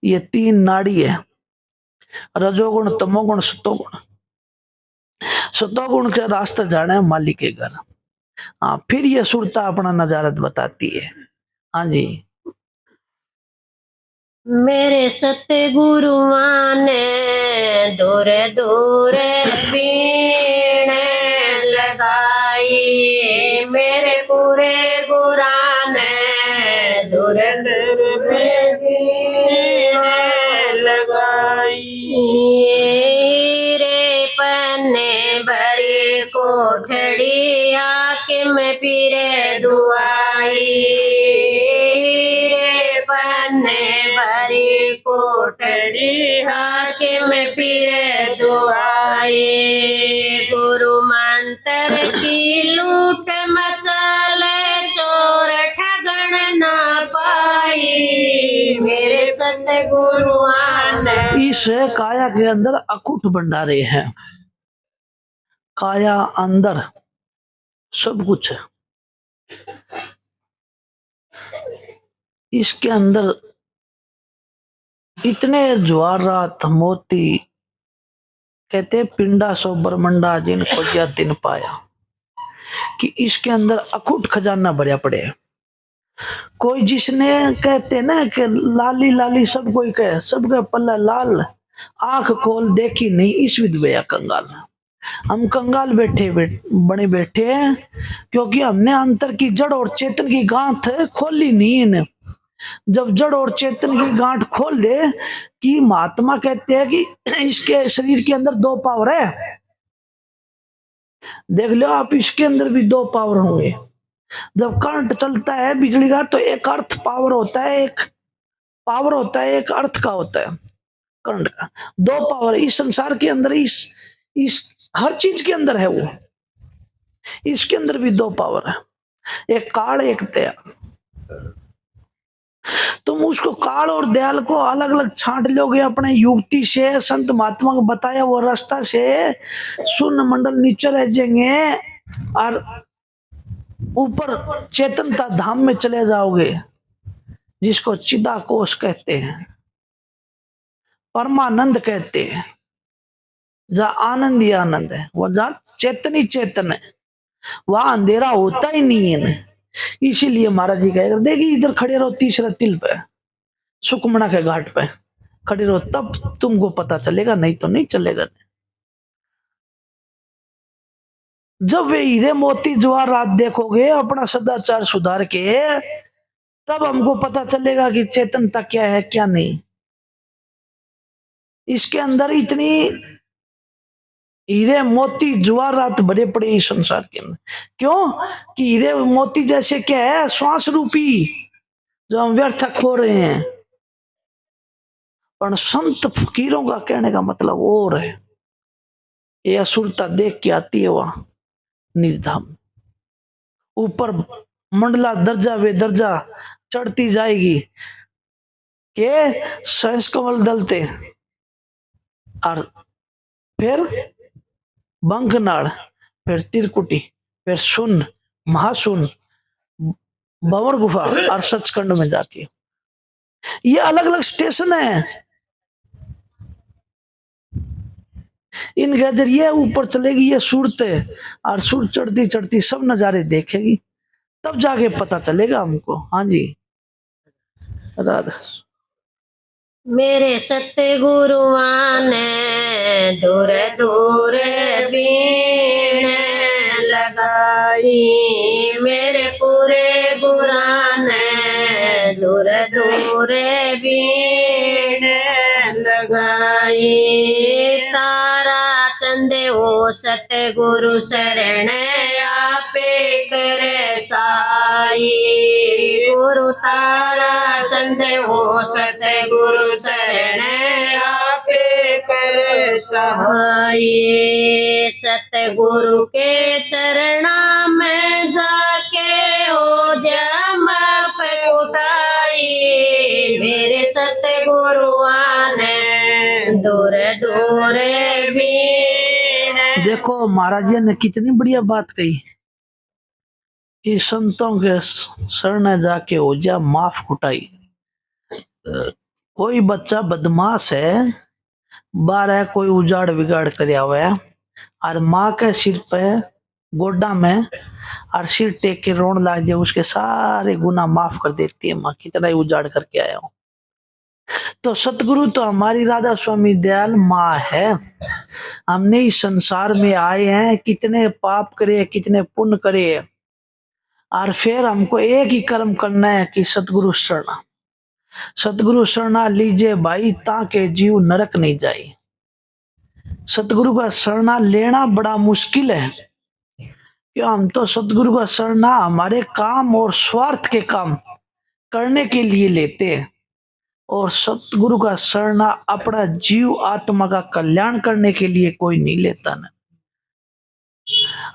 ये 3 नाड़ी है, रजोगुण तमोगुण सतोगुण। सतोगुण के रास्ते जाना है मालिक के घर। हाँ, फिर ये सुरता अपना नजारत बताती है। हाँ जी। मेरे सतगुरुआ ने दूर दूर बीण लगाई, मेरे पूरे गुरा ने दूर दूर बीण लगाई। रे पन्ने भरी कोठड़ी आके में फिरे दुआई, रे पन्ने भरी कोठड़ी आके में फिरे दुआई। गुरु मंत्र की लूट मचाले चोर ठगण ना पाई, मेरे सतगुरुआ ने। इस काया के अंदर अकूट भंडारे हैं, काया अंदर सब कुछ है। इसके अंदर इतने ज्वारात मोती, कहते पिंडा सो बरमंडा जिन खोजा तिन पाया, कि इसके अंदर अकूट खजाना भरा पड़े है। कोई जिसने कहते ना कि लाली लाली सब कोई कहे, सबका पल्ला लाल, आंख खोल देखी नहीं इस विधवया कंगाल। हम कंगाल बने बैठे हैं क्योंकि हमने अंतर की जड़ और चेतन की गांठ खोली नहीं है। जब जड़ और चेतन की गांठ खोल दे, कि महात्मा कहते हैं कि इसके शरीर के अंदर 2 पावर है। देख लो आप, इसके अंदर भी 2 पावर होंगे। जब करंट चलता है बिजली का तो एक अर्थ पावर होता है, एक पावर होता है, एक अर्थ का होता है करंट का। 2 पावर इस संसार के अंदर, इस हर चीज के अंदर है। वो इसके अंदर भी 2 पावर है, एक काल एक दयाल। तुम उसको काल और दयाल को अलग अलग छांट लोगे अपने युक्ति से, संत महात्मा को बताया वो रास्ता से, शून्य मंडल नीचे रह जाएंगे और ऊपर चेतनता धाम में चले जाओगे, जिसको चिदाकोश कहते हैं, परमानंद कहते हैं। जहां आनंद ही आनंद है, वो जहां चेतन ही चेतन है, वहां अंधेरा होता ही नहीं है। इसीलिए महाराज जी कह देखिए, इधर खड़े रहो तीसरा तिल पे, सुकमणा के घाट पे खड़े रहो, तब तुमको पता चलेगा, नहीं तो नहीं चलेगा। जब वे हीरे मोती जवाहरात देखोगे अपना सदाचार सुधार के, तब हमको पता चलेगा कि चेतनता क्या है क्या नहीं। इसके अंदर इतनी हीरे मोती जवाहरात भरे पड़े इस संसार के अंदर। क्यों कि हीरे मोती जैसे क्या है, श्वास रूपी, जो हम व्यर्थ खो रहे हैं। पर संत फकीरों का कहने का मतलब और है। ये असुरता देख के आती है वहां निर्धाम, ऊपर मंडला दर्जा वे दर्जा चढ़ती जाएगी के सहस कमल दलते, और फिर बंकनाड़, फिर तिरकुटी, फिर सुन, महासुन, भंवर गुफा और सचखंड में जाके। ये अलग अलग स्टेशन है। इनके जरिए ऊपर चलेगी ये सूरत है, और सूरत चढ़ती चढ़ती सब नजारे देखेगी, तब जाके पता चलेगा हमको। हाँ जी राधा। मेरे सतगुरुआन दूर दूर बीण लगाई, मेरे पूरे गुरान दूर दूर बीण लगाई। तारा चंदे हो सतगुरु शरण आपे करे साई, गुरु तारा चंदे हो सतगुरु शरण आपे करे सहाय। सतगुरु के चरणा में जाके हो जम उठाई, मेरे सतगुरु आने दूर दूर भी। देखो महाराज जी ने कितनी बढ़िया बात कही कि संतों के शरण जाके हो जा माफ कुटाई। कोई बच्चा बदमाश है, बारह कोई उजाड़ बिगाड़ कर हुआ है, और माँ के सिर पे गोड्डा में और सिर टेक के रोन लाग जाए, उसके सारे गुनाह माफ कर देती है माँ, कितना ही उजाड़ करके आया हो। तो सतगुरु तो हमारी राधा स्वामी दयाल माँ है। हमने इस संसार में आए हैं, कितने पाप करे कितने पुण्य करे, और फिर हमको एक ही कर्म करना है कि सतगुरु शरणा, सतगुरु शरणा लीजिए भाई, ताकि जीव नरक नहीं जाए। सतगुरु का शरणा लेना बड़ा मुश्किल है, क्यों हम तो सतगुरु का शरणा हमारे काम और स्वार्थ के काम करने के लिए लेते हैं, और सतगुरु का शरणा अपना जीव आत्मा का कल्याण करने के लिए कोई नहीं लेता ना।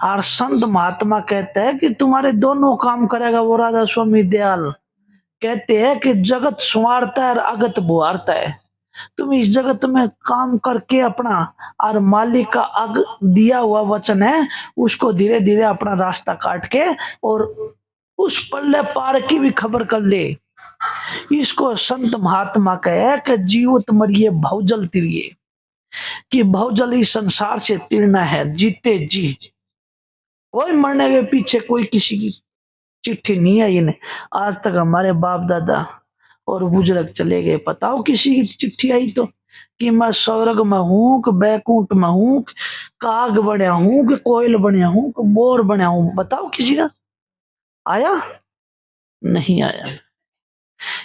और संत महात्मा कहते हैं कि तुम्हारे दोनों काम करेगा वो राधा स्वामी दयाल। कहते हैं कि जगत संवारता है और अगत बुहारता है। तुम इस जगत में काम करके अपना, और मालिक का अग दिया हुआ वचन है, उसको धीरे धीरे अपना रास्ता काट के और उस पल्ले पार की भी खबर कर ले। इसको संत महात्मा कहे कि जीवत मरिए भवजल तिरिए, कि भवजल इस संसार से तिरना है, जीते जी। कोई मरने के पीछे कोई किसी की चिट्ठी नहीं आई इन्हें आज तक। हमारे बाप दादा और बुजुर्ग चले गए, बताओ किसी की चिट्ठी आई तो, कि मैं स्वर्ग में हूं, कि बैकुंठ में हूं, काग बनया हूं, कि कोयल बनया हूं, कि मोर बनया हूं, बताओ किसी का आया? नहीं आया।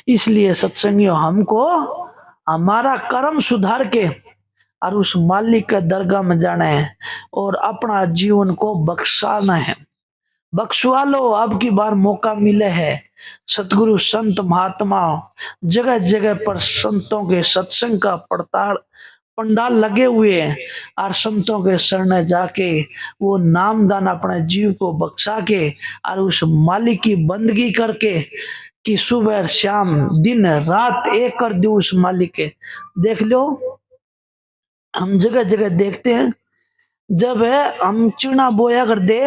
इसलिए सत्संगियों, हमको हमारा कर्म सुधार के और उस मालिक के दरगाह में जाना है, और अपना जीवन को बख्शाना है। बख्शवा लो, अब की बार मौका मिले है। सतगुरु संत महात्मा जगह जगह पर संतों के सत्संग का पड़ताल पंडाल लगे हुए हैं, और संतों के शरण जाके वो नामदान अपने जीव को बख्शा के और उस मालिक की बंदगी करके, कि सुबह शाम दिन रात एक कर दो उस मालिक के। देख लो, हम जगह जगह देखते हैं, जब है हम चूना बोया कर दे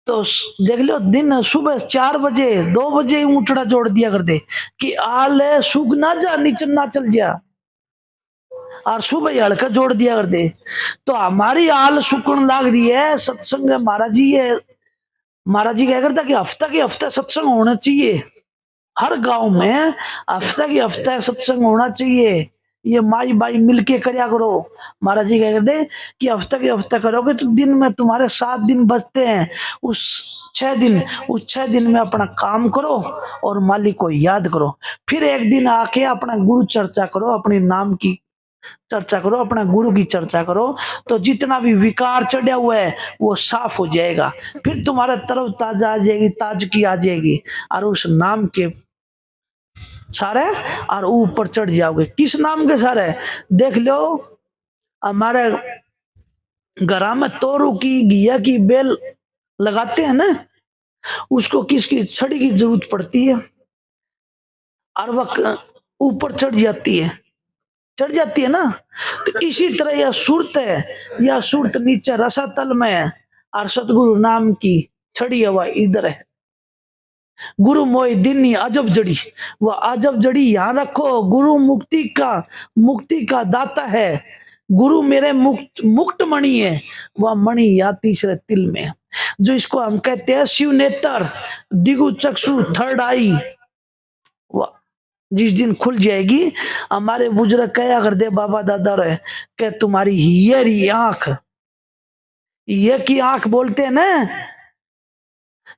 तो देख लो, दिन सुबह 4 बजे 2 बजे ऊंचड़ा जोड़ दिया कर दे कि आल सूख ना जा, नीचे ना चल जा, और सुबह हड़का जोड़ दिया कर दे। तो हमारी आल सुकन लाग रही है। सत्संग महाराज जी है, महाराज जी क्या करता कि हफ्ता के हफ्ता सत्संग होना चाहिए, हर गांव में हफ्ता की हफ्ता सत्संग होना चाहिए। ये माई बाई मिलके करया करो। महाराज जी कह दे कि हफ्ते के हफ्ते करोगे तो दिन में तुम्हारे 7 दिन बचते हैं, उस 6 दिन, उस 6 दिन में अपना काम करो और मालिक को याद करो। फिर एक दिन आके अपना गुरु चर्चा करो, अपने नाम की चर्चा करो, अपना गुरु की चर्चा करो, तो जितना भी विकार चढ़ा हुआ है वो साफ हो जाएगा। फिर तुम्हारा तरफ ताजा आ जाएगी, ताजगी आ जाएगी और उस नाम के सारे और ऊपर चढ़ जाओगे। किस नाम के सारे? देख लो, हमारे घर में तोरू की, घिया की बेल लगाते हैं ना, उसको किसकी छड़ी की जरूरत पड़ती है और वह ऊपर चढ़ जाती है, चढ़ जाती है ना। तो इसी तरह यह सुरत है, यह सुरत नीचे रसातल में है और सतगुरु नाम की छड़ी हवा इधर है। गुरु मोई दिनी अजब जड़ी, वह अजब जड़ी यहां रखो। गुरु मुक्ति का दाता है। गुरु मेरे मुक्त मणि है, वह मणि या तीसरे तिल में। जो इसको हम कहते हैं शिव नेत्र, दिगु चक्षु, थर्ड आई, वह जिस दिन खुल जाएगी, हमारे बुजुर्ग कया कर दे बाबा दादा रहे कि तुम्हारी ये आंख, ये की आंख बोलते हैं ना,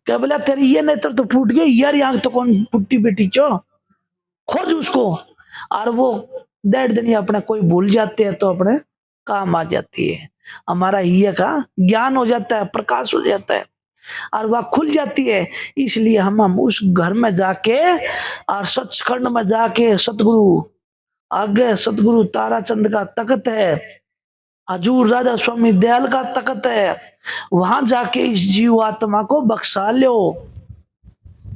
क्या बोला तेरी ये नेत्र तो फूट गई, यार आंख तो कौन फुट्टी बेटी चो, खोज उसको। और वो 1.5 दिन अपना कोई भूल जाते हैं तो अपने काम आ जाती है। हमारा ये का ज्ञान हो जाता है, प्रकाश हो जाता है और वह खुल जाती है। इसलिए हम उस घर में जाके और सचखंड में जाके सतगुरु आगे, सतगुरु ताराचंद का तख्त है, हजूर राधा स्वामी दयाल का तख्त है, वहां जाके इस जीव आत्मा को बख्शा लो।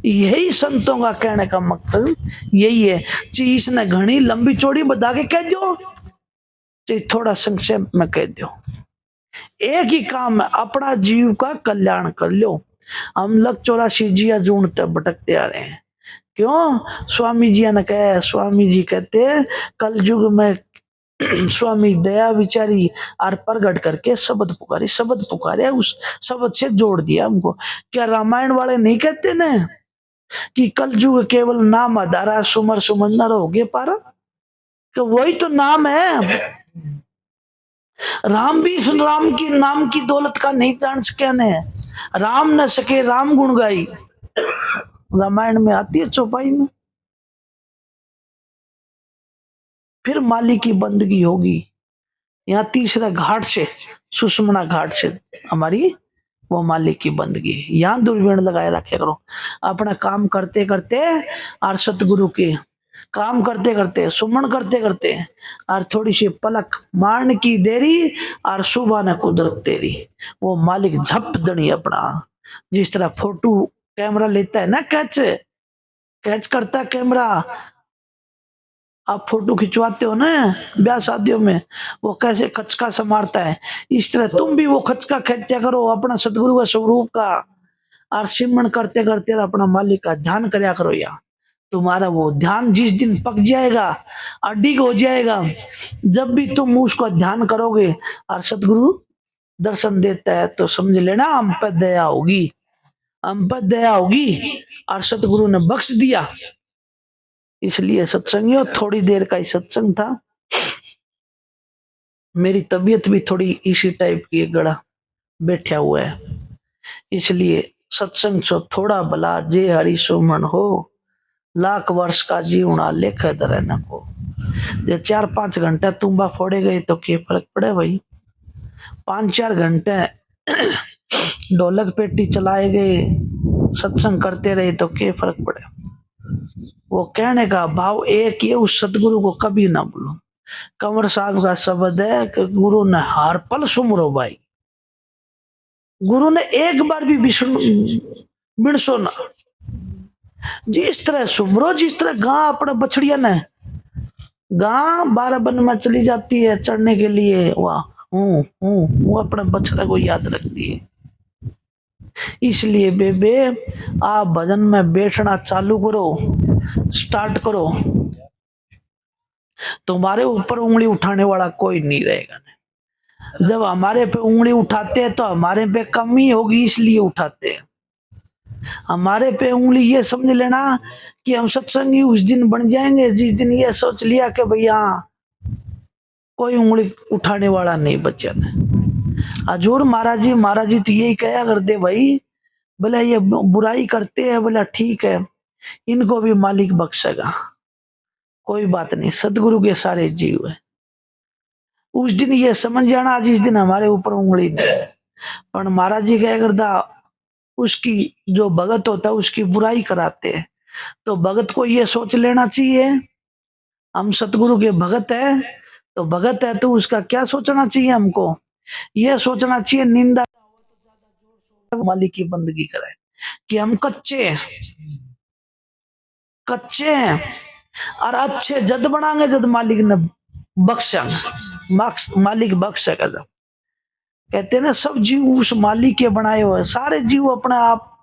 यही संतों का कहने का मकसद यही है। जी इसने घनी लंबी चौड़ी बता के कह दो, जी थोड़ा संक्षेप में कह दो, एक ही काम है, अपना जीव का कल्याण कर लो। हम लोग 84 जिया ढूंढते भटकते आ रहे हैं। क्यों? स्वामी जी ने कहा, स्वामी जी कहते हैं कल युग में स्वामी दया विचारी और प्रगट करके शब्द पुकारे, उस शब्द से जोड़ दिया हमको। क्या रामायण वाले नहीं कहते ना कि कल युग केवल नाम आधारा, सुमर सुमन न रहोगे पारा? तो वही तो नाम है। राम भी इस राम की नाम की दौलत का नहीं जान सके ने, राम न सके राम गुण गाई, रामायण में आती है चौपाई में। फिर माली की बंदगी होगी। यहाँ तीसरा घाट से, सुषमना घाट से हमारी वो माली की बंदगी। यहाँ दूरबीन लगाए रखे करो, अपना काम करते करते और सतगुरु के काम करते करते, सुमन करते करते और थोड़ी सी पलक मारने की देरी और सुबह न कुदरत तेरी, वो मालिक झप दनी अपना। जिस तरह फोटो कैमरा लेता है ना, कैच करता है कैमरा, आप फोटो खिंचवाते हो ना ब्याह शादियों में, वो कैसे खचका संवारता है, इस तरह तुम भी वो खचका खींचा करो अपना सतगुरु का स्वरूप का, और सिमरण करते करते अपना मालिक का ध्यान करया करो। या तुम्हारा वो ध्यान जिस दिन पक जाएगा, अडिग हो जाएगा, जब भी तुम उसका ध्यान करोगे और सतगुरु दर्शन देता है तो समझ लेना हम पर दया होगी, हम पर दया होगी और सतगुरु ने बख्श दिया। इसलिए सत्संगियों, थोड़ी देर का ही सत्संग था। मेरी तबीयत भी थोड़ी इसी टाइप की गड़ा बैठा हुआ है, इसलिए सत्संग सो थोड़ा भला जे हरि सुमन हो, लाख वर्ष का जीवना लेख दरन को। जे 4-5 घंटे तुम्बा फोड़े गए तो क्या फर्क पड़े भाई? 5-4 घंटे ढोलक पेटी चलाए गए, सत्संग करते रहे तो क्या फर्क पड़े? वो कहने का भाव एक ही है, उस सतगुरु को कभी ना भूलो। कंवर साहब का शब्द है कि गुरु ने हर पल सुमरो भाई, गुरु ने एक बार भी बिनसो ना। जिस तरह सुमरो, जिस तरह गां अपने बछड़िया ने, गां 12 बन में चली जाती है चढ़ने के लिए, वाह वो अपने बछड़ा को याद रखती है। इसलिए बेबे आप भजन में बैठना चालू करो, स्टार्ट करो, तुम्हारे ऊपर उंगली उठाने वाला कोई नहीं रहेगा। जब हमारे पे उंगली उठाते हैं तो हमारे पे कमी होगी, इसलिए उठाते हैं। हमारे पे उंगली ये समझ लेना कि हम सत्संगी उस दिन बन जाएंगे जिस दिन ये सोच लिया कि भैया कोई उंगली उठाने वाला नहीं बच्चा ने। हजूर महाराज जी तो यही कहा करते भाई, बोला ये बुराई करते हैं, बोला ठीक है इनको भी मालिक बख्शेगा, कोई बात नहीं, सतगुरु के सारे जीव है। उस दिन ये समझ जाना आज इस दिन हमारे ऊपर उंगली नहीं, पर महाराज जी क्या करता, उसकी जो भगत होता है उसकी बुराई कराते हैं, तो भगत को ये सोच लेना चाहिए हम सतगुरु के भगत है, तो भगत है तो उसका क्या सोचना चाहिए, हमको ये सोचना चाहिए निंदा मालिक की बंदगी करे कि हम कच्चे हैं और अच्छे जद बनाएंगे जद मालिक ने बख्शेंगे, मालिक बख्शेगा जब। कहते हैं ना सब जीव उस मालिक के बनाए हुए, सारे जीव अपने आप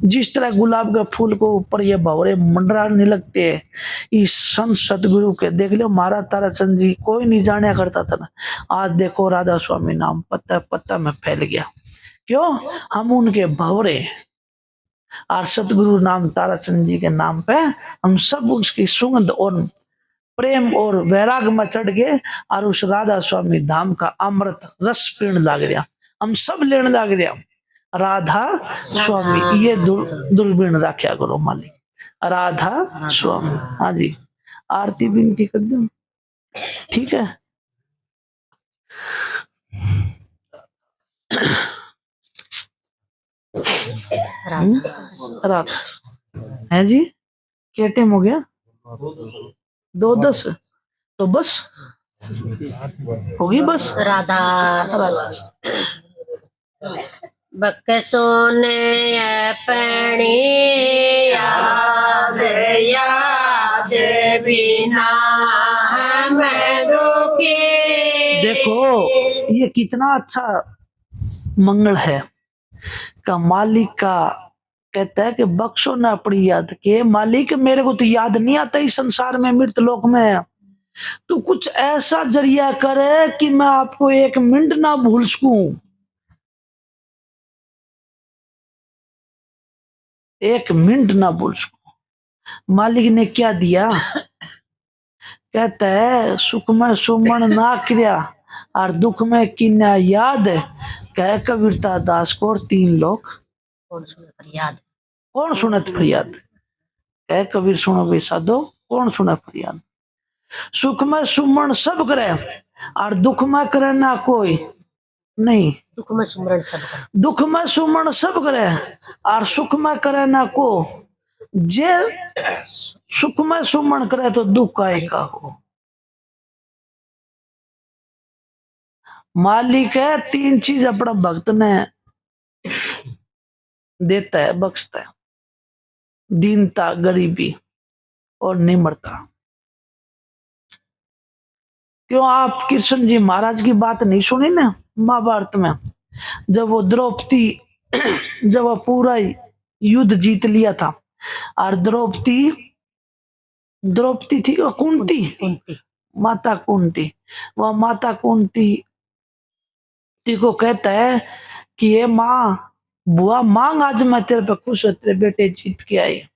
जिस तरह गुलाब के फूल को ऊपर ये भंवरे मंडराने लगते हैं, इस संत सतगुरु के देख लो महाराज ताराचंद जी कोई नहीं जाना करता था ना, आज देखो राधा स्वामी नाम पत्ता पत्ता में फैल गया, क्यों, हम उनके भंवरे और सतगुरु नाम ताराचंद जी के नाम पे हम सब उसकी सुगंध और प्रेम और वैराग में चढ़ गए और उस राधा स्वामी धाम का अमृत रस पीण लाग गया, हम सब लेने लाग गया। राधा स्वामी ये दूरबीन रखा करो मालिक, राधा स्वामी। हाँ जी, आरती विनती कर दो, ठीक है। राधा है जी, क्या टाइम हो गया, 2:10 तो बस होगी बस। राधा बकसोने अपनी याद याद बिना हमें दुखी। देखो ये कितना अच्छा मंगल है का मालिक का कहता है कि बख्शो ना अपनी याद के, मालिक मेरे को तो याद नहीं आता इस संसार में, मृत लोक में, तो कुछ ऐसा जरिया करे कि मैं आपको 1 मिनट ना भूल सकूं, 1 मिनट ना भूल सकूं। मालिक ने क्या दिया, कहता है सुख में सुमन ना क्रिया और दुख में किन्या याद, कह कबीरता दास को और 3 लोग कौन सुने फरियाद, कौन सुनत फरियाद, कह कबीर सुनो भाई साधो कौन सुने फरियाद। सुख में सुमन सब करे और दुख में करे ना कोई नहीं, दुख में सुमरण सब करे, दुख में सुमन सब करे और सुख में करे ना को, जे सुख में सुमन करे तो दुख का हो। मालिक है 3 चीज अपना भक्त ने देता है, बख्शता है, दीनता, गरीबी और निम्रता। क्यों आप कृष्ण जी महाराज की बात नहीं सुनी ना महाभारत में, जब वो द्रौपदी जब वो पूरा युद्ध जीत लिया था और द्रौपदी थी वो कुंती, माता कुंती, वह माता कुंती को कहता है कि ये माँ बुआ मांग आज मैं तेरे पे खुश है, तेरे बेटे जीत के आए।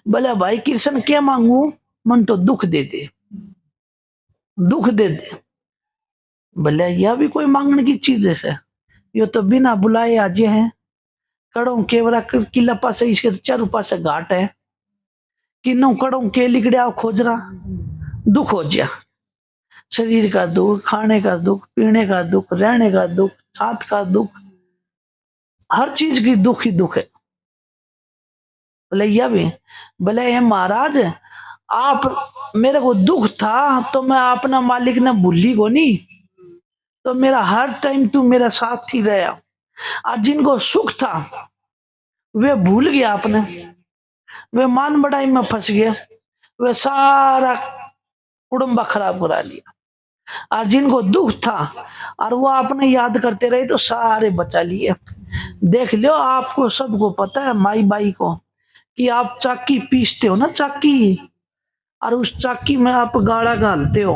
बोले भाई कृष्ण क्या मांगू, मन तो दुख दे दे, दुख दे दे। बोले यह भी कोई मांगने की चीज है, ये तो बिना बुलाए आजे हैं, कड़ों केवरा किला पास इसके तो 4 पास घाट है, किन्नों कड़ों के लिकड़े खोज रहा, दुख हो गया, शरीर का दुख, खाने का दुख, पीने का दुख, रहने का दुख, साथ का दुख, हर चीज की दुख ही दुख है। बोले यह भी, बोले ये महाराज आप मेरे को दुख था तो मैं अपना मालिक ने भूली को नहीं, तो मेरा हर टाइम तू मेरा साथ ही रहा, और जिनको सुख था वे भूल गया आपने, वे मान बढ़ाई में फंस गया, वे सारा कुड़ुम्बा खराब करा लिया, और जिनको दुख था और वो आपने याद करते रहे तो सारे बचा लिए। देख लो आपको सबको पता है माई बाई को कि आप चाकी पीसते हो ना, चाकी, और उस चाकी में आप गाड़ा घालते हो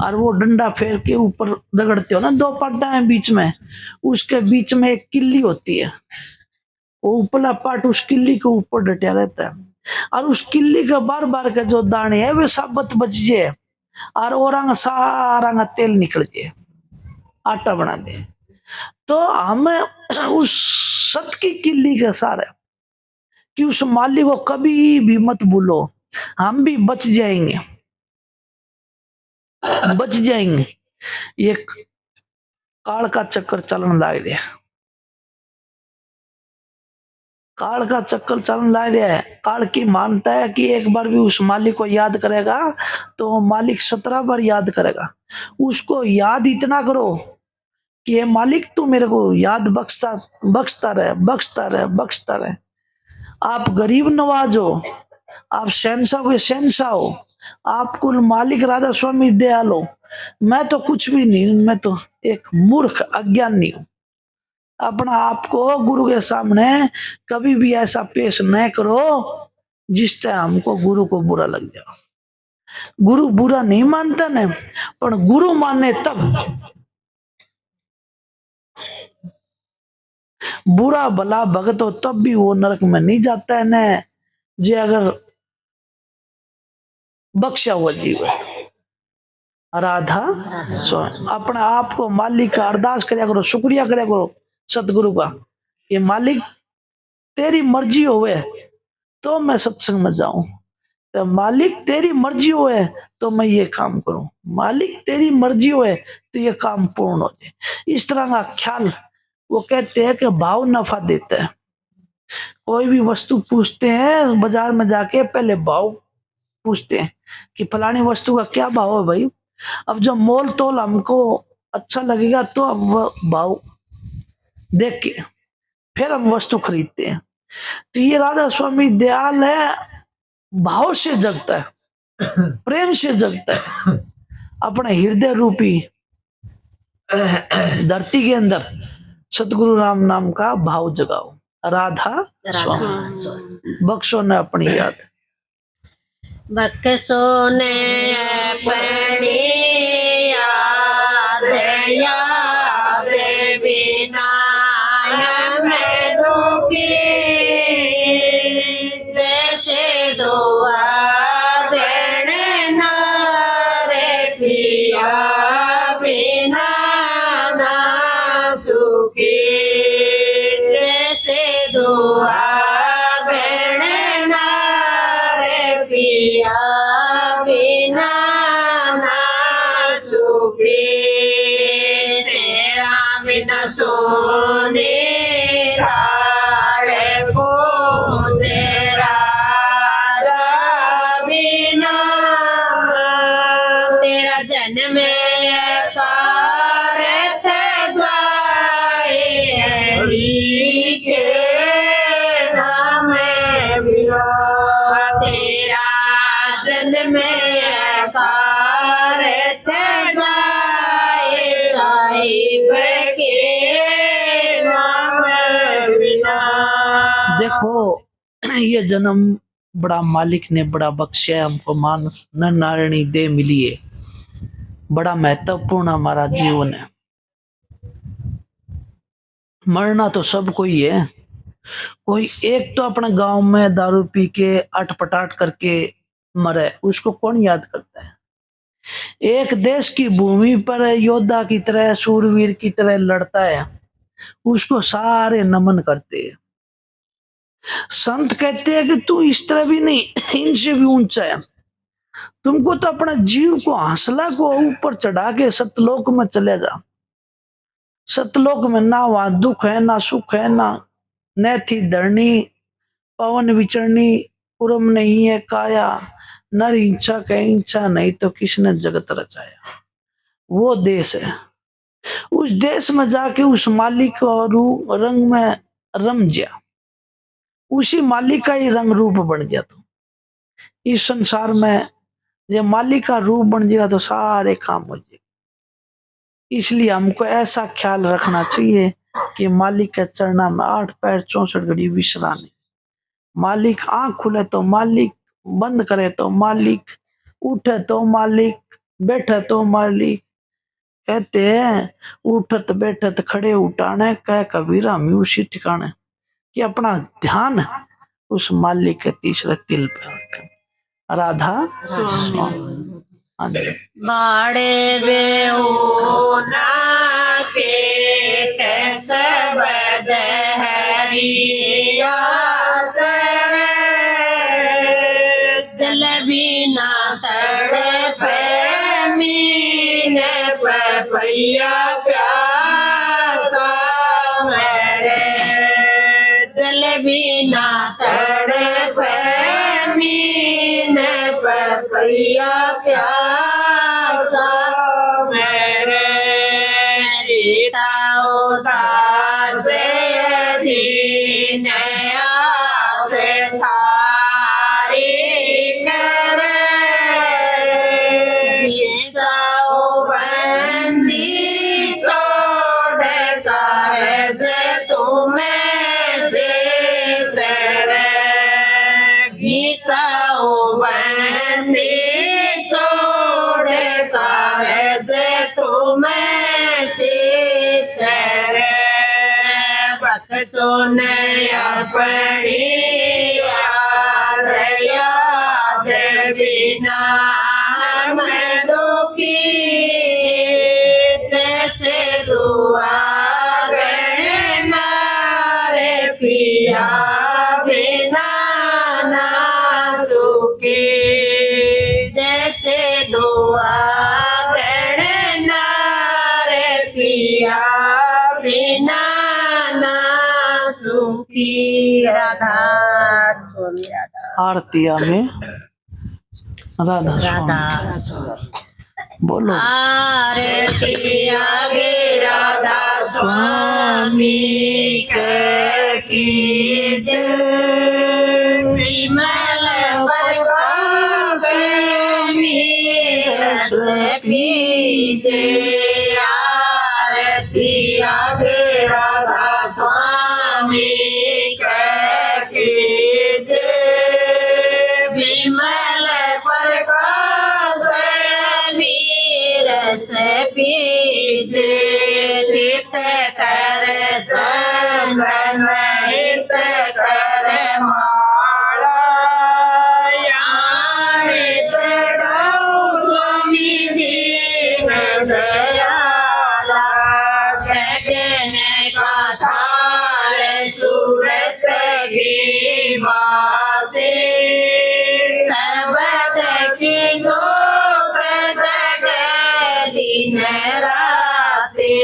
और वो डंडा फेर के ऊपर रगड़ते हो ना, 2 पार्टा है बीच में, उसके बीच में एक किल्ली होती है, वो ऊपरला पार्ट उस किल्ली के ऊपर डटा रहता है, और उस किल्ली के बार बार के जो दाने है वे साबत बच जाए और औरंग सारा का तेल निकल जाए, आटा बना दे। तो हमें उस सत की किल्ली के सारे कि उस मालिक को कभी भी मत भूलो, हम भी बच जाएंगे, बच जाएंगे। ये काल का चक्कर चलन लाग रहा है, काल का चक्कर चलन लाग रहा है। काल की मानता है कि एक बार भी उस मालिक को याद करेगा तो मालिक 17 बार याद करेगा। उसको याद इतना करो कि ये मालिक तू मेरे को याद बख्शता बख्शता रहे, बख्शता रहे, बख्शता रहे। आप गरीब नवाज हो, आप शहनशाह के शहनशाह हो, आप कुल मालिक राधा स्वामी दयाल हो। मैं तो कुछ भी नहीं, मैं तो एक मूर्ख अज्ञानी हूं। अपना आपको गुरु के सामने कभी भी ऐसा पेश न करो जिससे हमको गुरु को बुरा लग जाए। गुरु बुरा नहीं मानता ने, पर गुरु माने तब बुरा भला भगत हो तब भी वो नरक में नहीं जाता है ने, जे अगर बख्शा हुआ जीव है तो। राधा स्वामी अपने आप को मालिक का अरदास करया करो, शुक्रिया करया करो सतगुरु का, ये मालिक तेरी मर्जी होवे तो मैं सत्संग में जाऊं, तो मालिक तेरी मर्जी होवे तो मैं ये काम करूं, मालिक तेरी मर्जी होवे तो ये काम पूर्ण हो जाए। इस तरह का ख्याल, वो कहते हैं कि भाव नफा देता है। कोई भी वस्तु पूछते हैं बाजार में जाके पहले भाव पूछते हैं कि फलानी वस्तु का क्या भाव है भाई। अब जब मोल तोल हमको अच्छा लगेगा तो हम वह भाव देख के फिर हम वस्तु खरीदते हैं। तो ये राधा स्वामी दयाल है, भाव से जगता है, प्रेम से जगता है। अपने हृदय रूपी धरती के अंदर सतगुरु राम नाम का भाव जगाओ। राधा स्वामी बख्शो ने अपनी याद, बख्शो ने अपनी याद, याद बिना मैं दुखी, जैसे दुआ देने ना रे पिया बिना ना सुखी, जैसे दुआ देने ना रे पिया बिना ना सुखी, से राम न सोने ताड़े को तेरा बिना, तेरा जन्म कारत जाए हरि के नाम बिना, तेरा जन्म कारत जाए साहिब के नाम बिना। देखो ये जन्म बड़ा मालिक ने बड़ा बख्शा है हमको, मान नर नारायणी दे मिली है, बड़ा महत्वपूर्ण हमारा जीवन है। मरना तो सब कोई है, कोई एक तो अपने गांव में दारू पी के अटपटाट करके मरे, उसको कौन याद करता है। एक देश की भूमि पर योद्धा की तरह सूरवीर की तरह लड़ता है, उसको सारे नमन करते हैं। संत कहते हैं कि तू इस तरह भी नहीं, इनसे भी ऊंचा है। तुमको तो अपने जीव को हंसला को ऊपर चढ़ा के सतलोक में चले जा। सतलोक में ना वहां दुख है ना सुख है, ना न थी धरनी पवन विचरणी, उर्म नहीं है काया, नर इच्छा कहीं इच्छा नहीं तो किसने जगत रचाया। वो देश है, उस देश में जाके उस मालिक और रंग में रम जा, उसी मालिक का ही रंग रूप बन गया। तो इस संसार में जब मालिक का रूप बन जाएगा तो सारे काम हो जाएगा। इसलिए हमको ऐसा ख्याल रखना चाहिए कि मालिक के चरणा में 8 पैर 64 घड़ी विश्राम। मालिक आंख खुले तो मालिक, बंद करे तो मालिक, उठे तो मालिक, बैठे तो मालिक। कहते हैं उठत बैठत खड़े उठाने, कह कबीर हम उसी ठिकाने, कि अपना ध्यान उस मालिक के तीसरे तिल पे रखें। राधा हाँ जी। बाड़े बेऊ ना के सबद हरिया जल बिना तड़प मीन पपैया प्यासा मेरे जल बिना तड़प मीन पपैया प्यासा मेरे जीता उदास दीन आस थारी कर विसाओ बंदी छोड़ कारज तुम्हें से सर विसाओ बंदी छोड़ कारज तुम्हें से सर बक्सो नया पड़ी याद याद बिना मैं दुखी जैसे दुआ गणनार पिया बिना ना सुखी जैसे दुआ गणनार पिया बिना ना सुखी राधा स्वामी राधा आरतिया में राधा राधा स्वामी स्वामी बोलो। आरती आगे राधा स्वामी की जय विमल प्रकाश रस पीजे आरती आगे राधा स्वामी की जय विमल प्रकाश रस पीजे चित कर चंदन हित कर माला यान चढ़ाओ स्वामी दीन दयाला गगन का थाल सूरत की बातें सबद की जोत जग दिन राते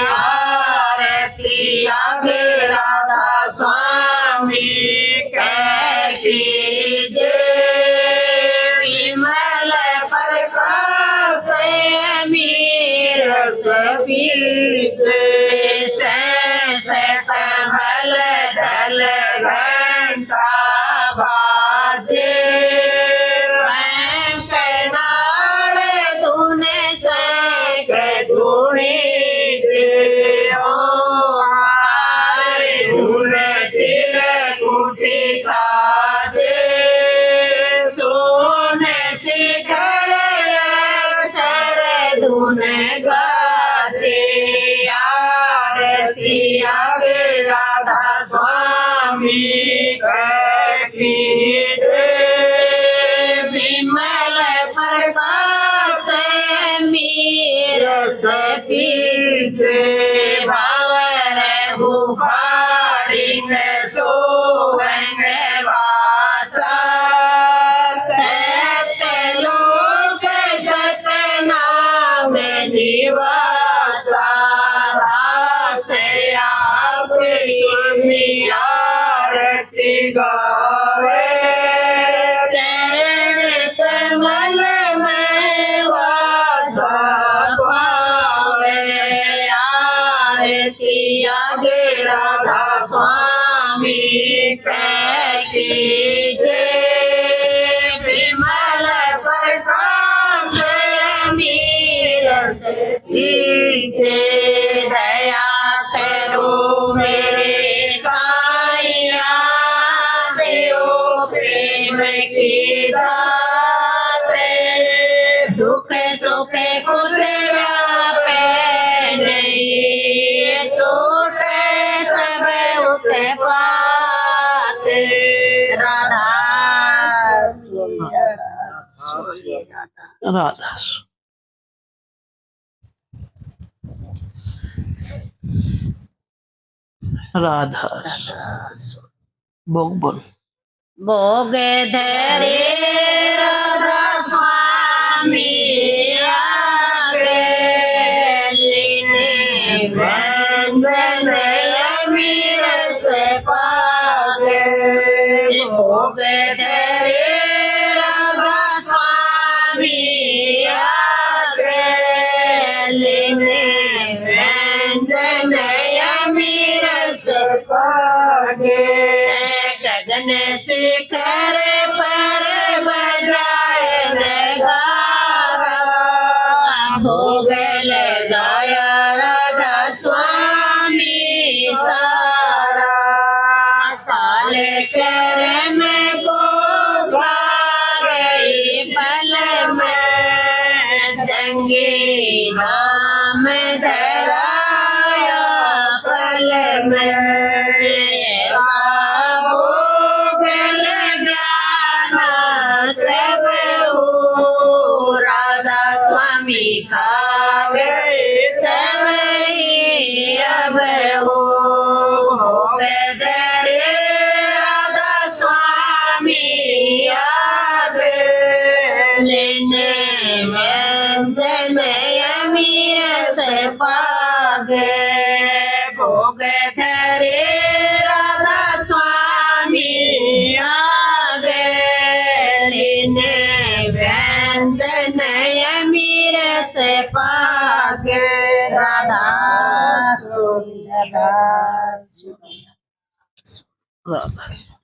आरती आगे राधा स्वामी की जय विमल प्रकाश मीर से कमल दल घंटा बाजे नाड़ तूने से सुने दूर तिर कुटी साजे सोन शिखर अक्षर धुन गाजे आरती आगे राधा स्वामी की जय विमल प्रकाश मीर पीजे भावर गुफाड़िंग सोहंग वासा सतलोक सतनाम निवासा दास आपकी आरती गावे चरण कमल में वासा पावे आरती आगे राधा स्वामी की जय विमल प्रकाश मीर की जय दया करो मेरे साईया देओ प्रेम की दात दुख सुख कुछ व्यापे नहीं छोट सब उत्पात राधा स्वामी राधा राधा राधा बोल बोल भोग धरे राधा स्वामी आगे लीने व्यंजन अमीर से पागे भोग धरे राधा स्वामी आगे लीने व्यंजन अमीर से पागे गगन शिखर पर बजाए नगारा भोग लगाया राधा स्वामी सारा काले कर में गोगा गई पल में जंगी नाम धराया पल में राधा स्वामी खा गए समय अब हो गए राधा स्वामी आगे लेने व्यंजन अमीर से पागे भोग धरे राधा स्वामी आगे लेने व्यंजन अमीर से पागे राधा राधा